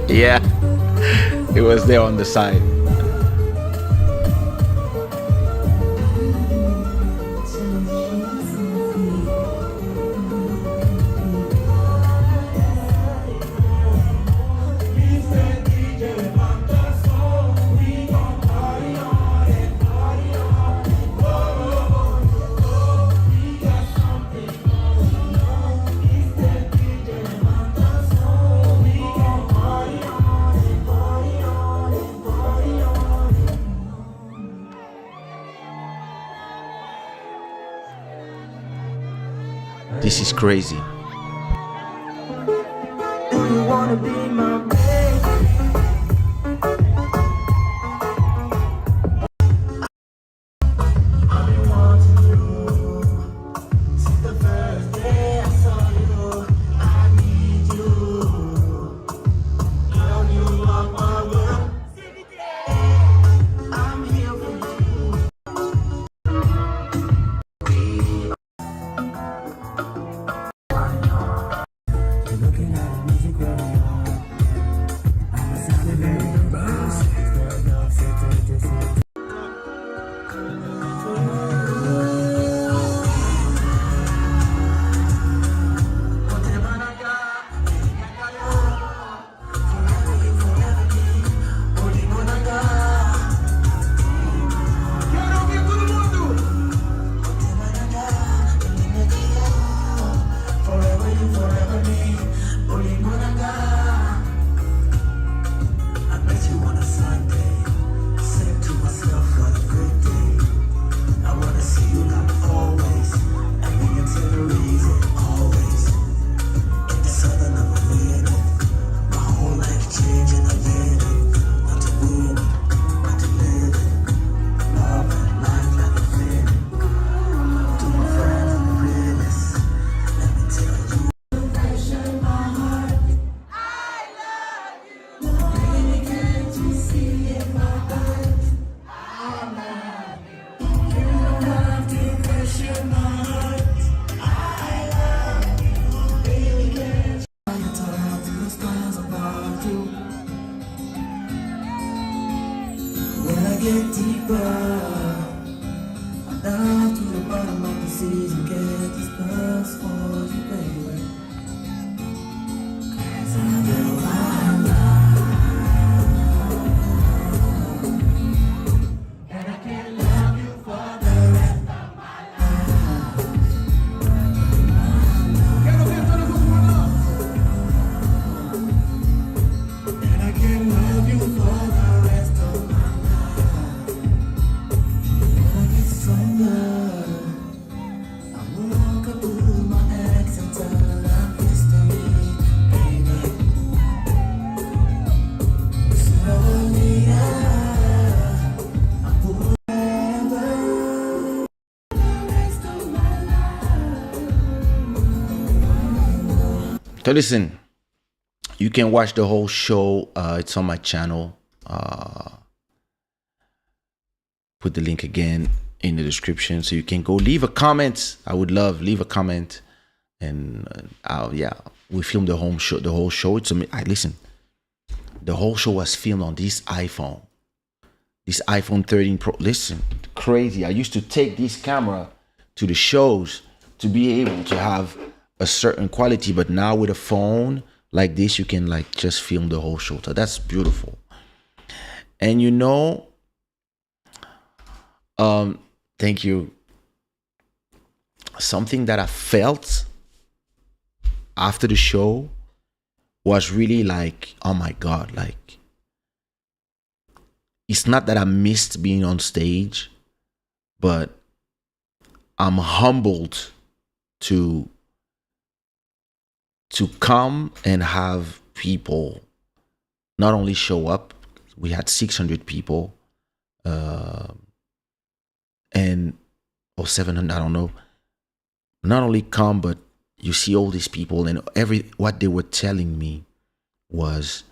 Yeah, it was there on the side. This is crazy. Do you wanna be my baby? Get deeper down to the bottom of the seas and get this buzz for you, baby. 'Cause I know I'm and I can't love you for the rest of my life. And I can't love you for the rest of my life. When I get stronger, I walk up to my ex and tell her I'm history, baby. Slowly, I'm forever. Rest of my life. So listen, You can watch the whole show. It's on my channel. Put the link again in the description, so you can go leave a comment. I would love leave a comment. And yeah, we filmed the whole show. The whole show. Listen. The whole show was filmed on this iPhone 13 Pro. Listen, crazy. I used to take this camera to the shows to be able to have a certain quality, but now with a phone like this, you can like just film the whole show. So that's beautiful. And thank you. Something that I felt after the show was really like, oh my God, like, it's not that I missed being on stage, but I'm humbled to come and have people not only show up. We had 600 people, or 700, I don't know. Not only come, but you see all these people, and what they were telling me was,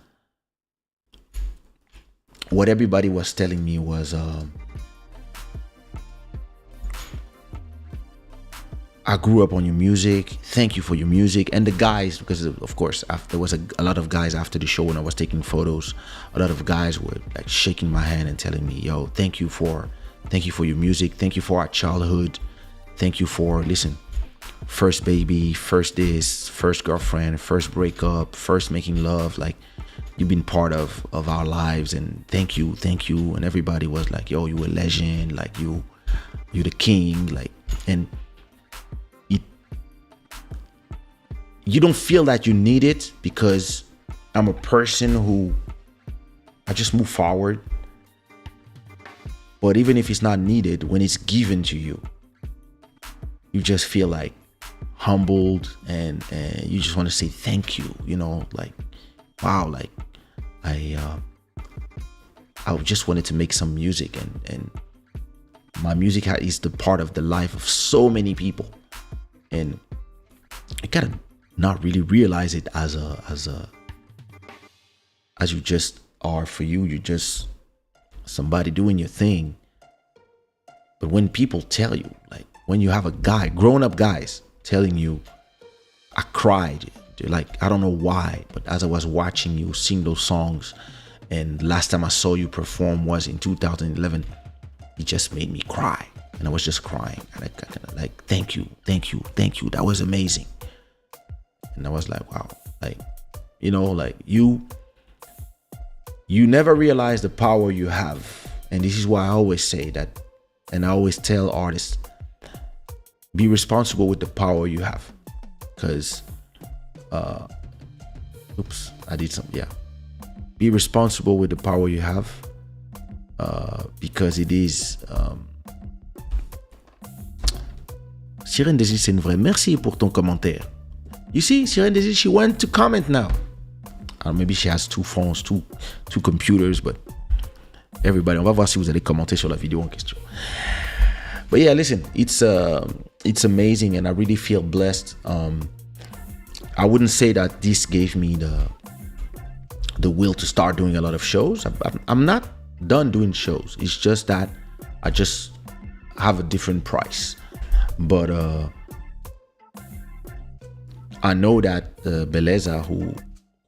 what everybody was telling me was, I grew up on your music. Thank you for your music. And the guys, because of course, there was a lot of guys after the show when I was taking photos. A lot of guys were like shaking my hand and telling me, "Yo, thank you for your music. Thank you for our childhood. Thank you for, listen, first baby, first this, first girlfriend, first breakup, first making love. Like, you've been part of our lives, and thank you." And everybody was like, "Yo, you a legend. Like, you the king." Like, and you don't feel that you need it, because I'm a person who, I just move forward. But even if it's not needed, when it's given to you, you just feel like humbled, and you just want to say thank you, like, wow, like I just wanted to make some music, and my music is the part of the life of so many people, and I gotta not really realize it as you just are. For you, you're just somebody doing your thing. But when people tell you, like, when you have grown-up guys telling you, I cried, like, I don't know why, but as I was watching you sing those songs, and last time I saw you perform was in 2011, it just made me cry, and I was just crying, and I kind of like, thank you, that was amazing. And I was like, wow, like, like, you never realize the power you have. And this is why I always say that, and I always tell artists, be responsible with the power you have. Because, be responsible with the power you have, because it is, Sirène Désir, c'est une vraie. Merci pour ton commentaire. You see, Sirène Désir, she went to comment now. Maybe she has two phones, two computers, but everybody, on va voir si vous allez commenter sur la vidéo en question. But yeah, listen, it's amazing, and I really feel blessed. I wouldn't say that this gave me the will to start doing a lot of shows. I'm not done doing shows. It's just that I just have a different price. But I know that Beleza, who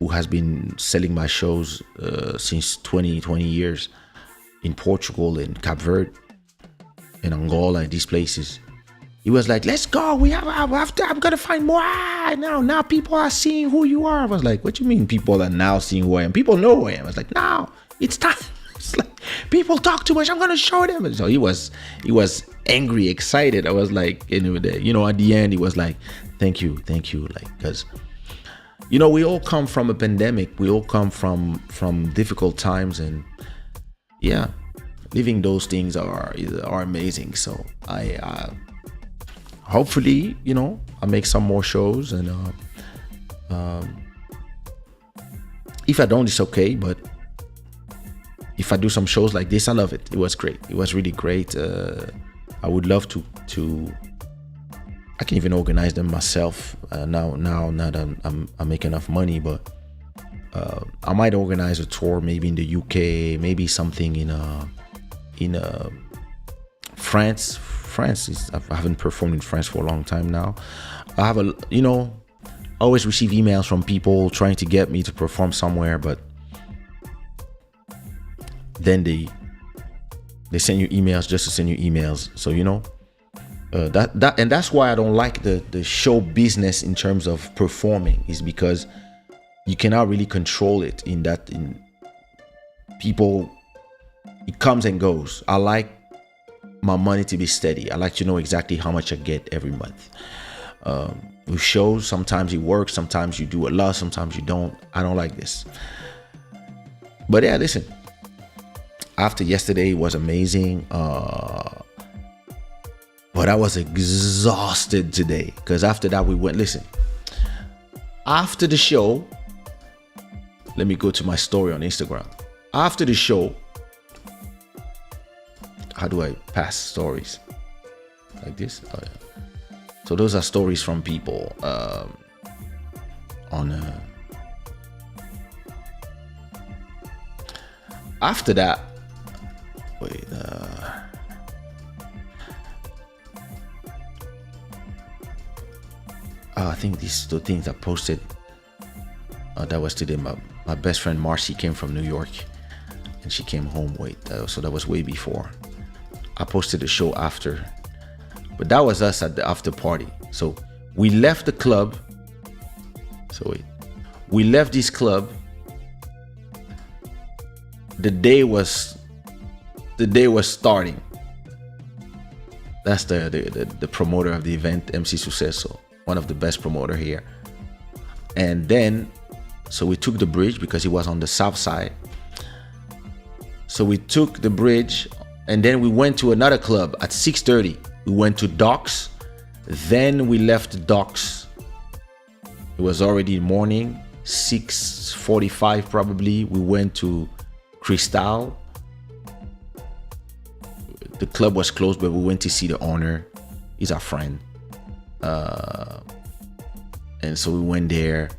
has been selling my shows since 20 years in Portugal, in Cape Verde, in Angola, and these places, he was like, let's go, I'm gonna find more. Now people are seeing who you are. I was like, what do you mean people are now seeing who I am? People know who I am. I was like, now it's time. It's like, people talk too much, I'm gonna show them. And so he was angry, excited. I was like, at the end, he was like, thank you, like, because we all come from a pandemic, we all come from difficult times, and yeah, living those things are amazing. So I hopefully, I make some more shows, and if I don't, it's okay, but if I do some shows like this, I love it. It was great. It was really great. I would love to I can even organize them myself now that I make enough money, but I might organize a tour, maybe in the UK, maybe something in France. I haven't performed in France for a long time now. I have I always receive emails from people trying to get me to perform somewhere, but then they send you emails just to send you emails. So that's why I don't like the show business in terms of performing, is because you cannot really control it. In people, it comes and goes. I like my money to be steady. I like to know exactly how much I get every month. With shows, sometimes it works, sometimes you do a lot, sometimes you don't. I don't like this. But yeah, listen, after yesterday, it was amazing. But I was exhausted today, because after that we went, listen, after the show, let me go to my story on Instagram. After the show, how do I pass stories? Like this? Oh, yeah. So those are stories from people after that, wait, I think these two things I posted, that was today. My best friend Marcy came from New York and she came home. So that was way before. I posted the show after, but that was us at the after party. So we left the club. We left this club. The day was starting. That's the promoter of the event, MC Sucesso, one of the best promoter here. And then, so we took the bridge because he was on the south side. So we took the bridge, and then we went to another club at 6:30. We went to Docks. Then we left Docks. It was already morning, 6:45 probably. We went to Cristal. The club was closed, but we went to see the owner. He's our friend. And so we went there.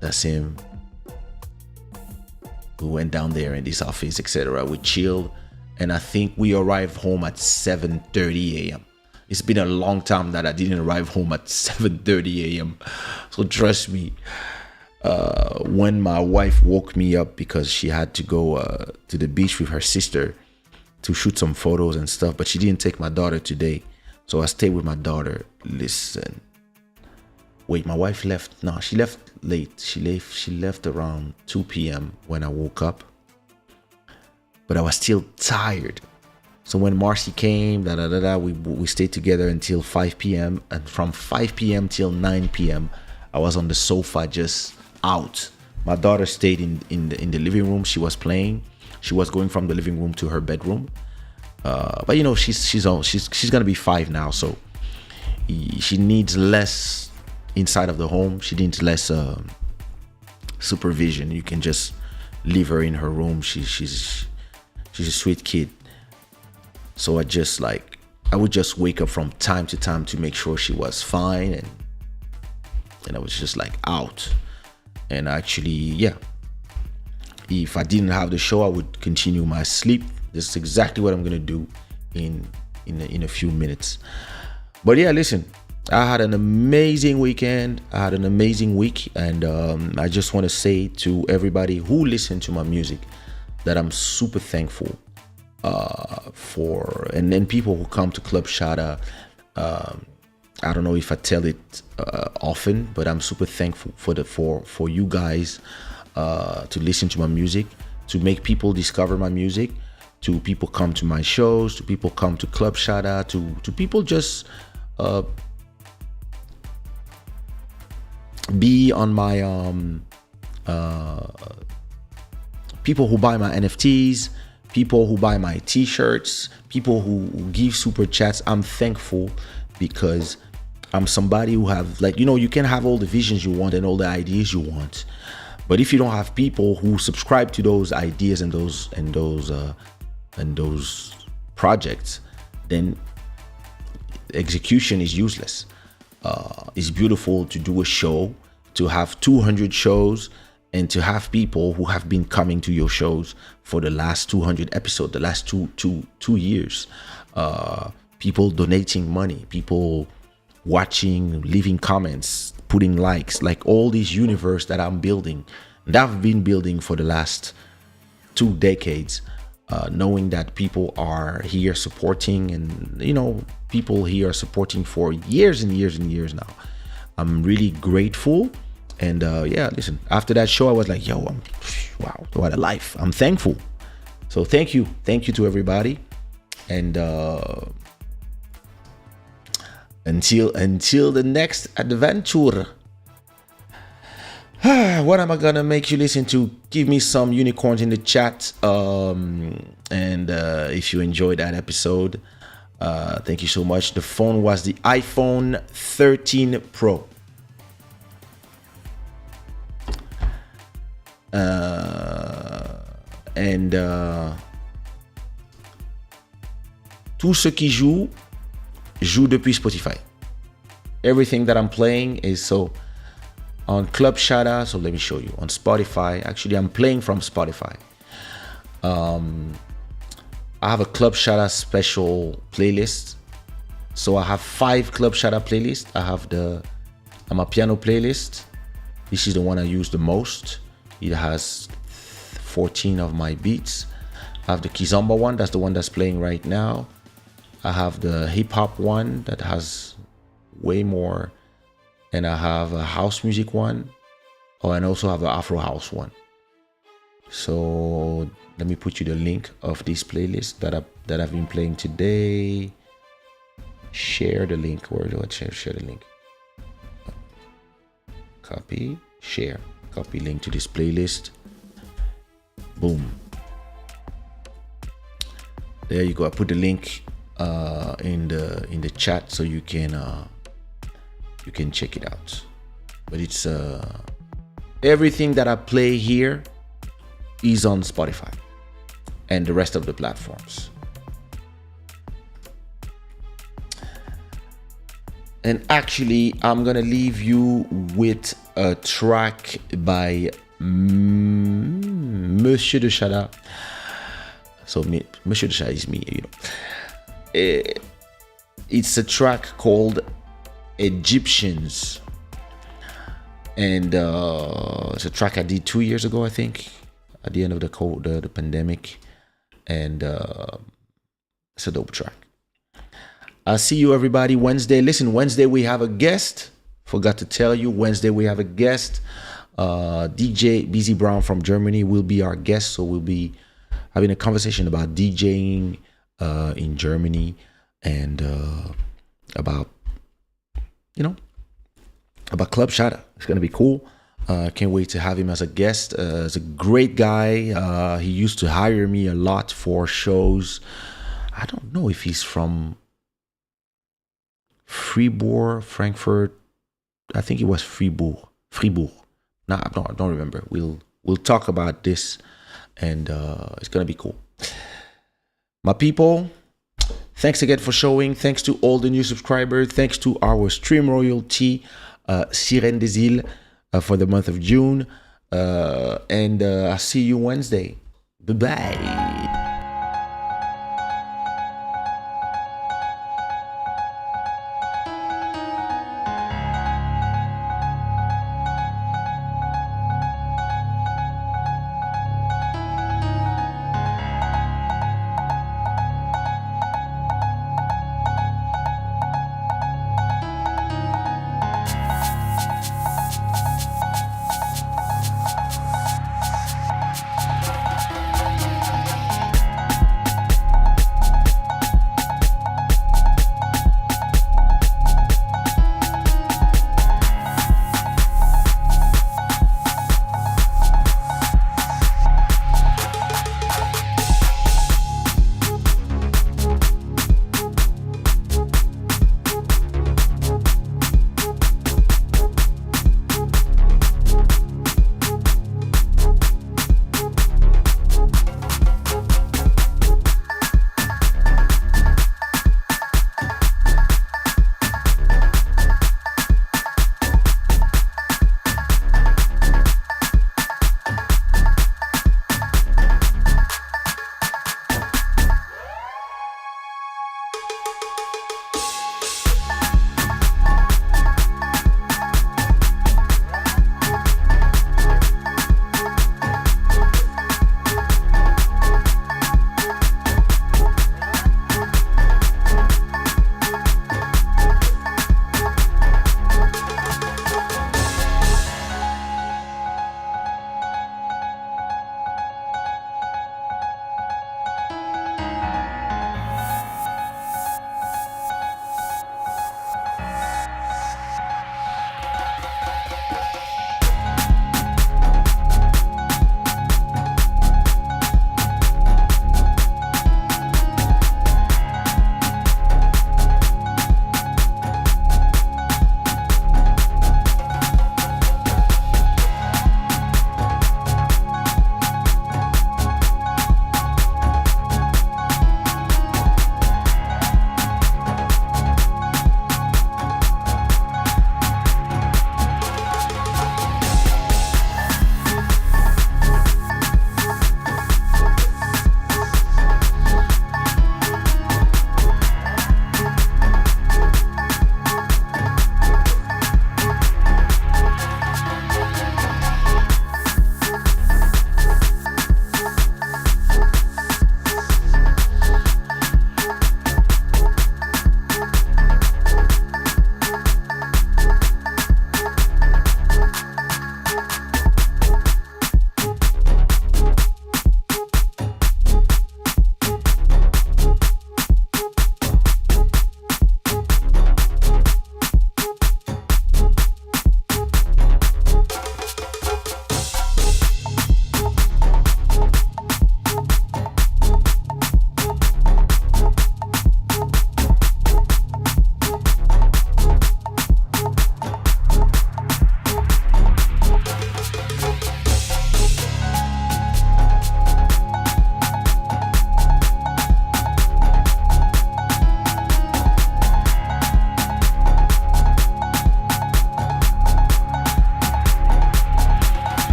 That's him. We went down there in this office, etc. We chilled, and I think we arrived home at 7:30 a.m. It's been a long time that I didn't arrive home at 7:30 a.m. So trust me, when my wife woke me up because she had to go to the beach with her sister to shoot some photos and stuff, but she didn't take my daughter today, so I stayed with my daughter. Listen, wait, my wife left. No, she left late. She left around 2 p.m. when I woke up, but I was still tired. So when Marcy came, we stayed together until 5 p.m. And from 5 p.m. till 9 p.m. I was on the sofa just out. My daughter stayed in the living room. She was playing. She was going from the living room to her bedroom. But she's gonna be 5 now, so she needs less inside of the home. She needs less supervision. You can just leave her in her room. She's a sweet kid. So I would just wake up from time to time to make sure she was fine, and I was just out. And actually, yeah, if I didn't have the show, I would continue my sleep. This is exactly what I'm gonna do in a few minutes. But yeah, listen, I had an amazing weekend. I had an amazing week, and I just want to say to everybody who listened to my music that I'm super thankful for, and then people who come to Club Shada. I don't know if I tell it often, but I'm super thankful for you guys to listen to my music, to make people discover my music, to people come to my shows, to people come to Club Shada, to people just be on my people who buy my NFTs, people who buy my t-shirts, people who give super chats. I'm thankful because I'm somebody who have, you can have all the visions you want and all the ideas you want, but if you don't have people who subscribe to those ideas and those projects, then execution is useless. It's beautiful to do a show, to have 200 shows, and to have people who have been coming to your shows for the last 200 episodes, the last two years, people donating money, people watching, leaving comments, putting likes, like all this universe that I'm building, that I've been building for the last 2 decades, knowing that people are here supporting, and people here are supporting for years and years and years now. I'm really grateful. And listen, after that show, I was like, yo, wow, what a life. I'm thankful. So thank you to everybody. And until the next adventure. What am I gonna make you listen to? Give me some unicorns in the chat. And if you enjoyed that episode, thank you so much. The phone was the iPhone 13 Pro. Tous ceux qui jouent depuis Spotify. Everything that I'm playing is so on Club Shada. So let me show you on Spotify. Actually, I'm playing from Spotify. I have a Club Shada special playlist. So I have 5 Club Shada playlists. I have I'm a piano playlist. This is the one I use the most. It has 14 of my beats. I have the Kizomba one. That's the one that's playing right now. I have the hip hop one that has way more. And I have a house music one. Oh, and also have an Afro house one. So let me put you the link of this playlist that I've been playing today. Share the link. Where do I share the link? Copy, share, copy link to this playlist. Boom. There you go. I put the link in the chat so you can check it out. But it's everything that I play here is on Spotify and the rest of the platforms. And actually, I'm gonna leave you with a track by Monsieur de Shada. So Monsieur de Shada is me, It's a track called Egyptians, and it's a track I did 2 years ago, I think, at the end of the pandemic, and it's a dope track. I'll see you everybody Wednesday. Listen, Wednesday we have a guest. Forgot to tell you, Wednesday we have a guest. DJ Busy Brown from Germany will be our guest. So we'll be having a conversation about DJing in Germany, and about Club Shada. It's gonna be cool. Can't wait to have him as a guest. He's a great guy. He used to hire me a lot for shows. I don't know if he's from Fribourg, Frankfurt. I think it was Fribourg. No, I don't remember. We'll talk about this, and it's gonna be cool. My people, thanks again for showing. Thanks to all the new subscribers. Thanks to our stream royalty, Sirène des Îles, for the month of June. And I'll see you Wednesday. Bye-bye.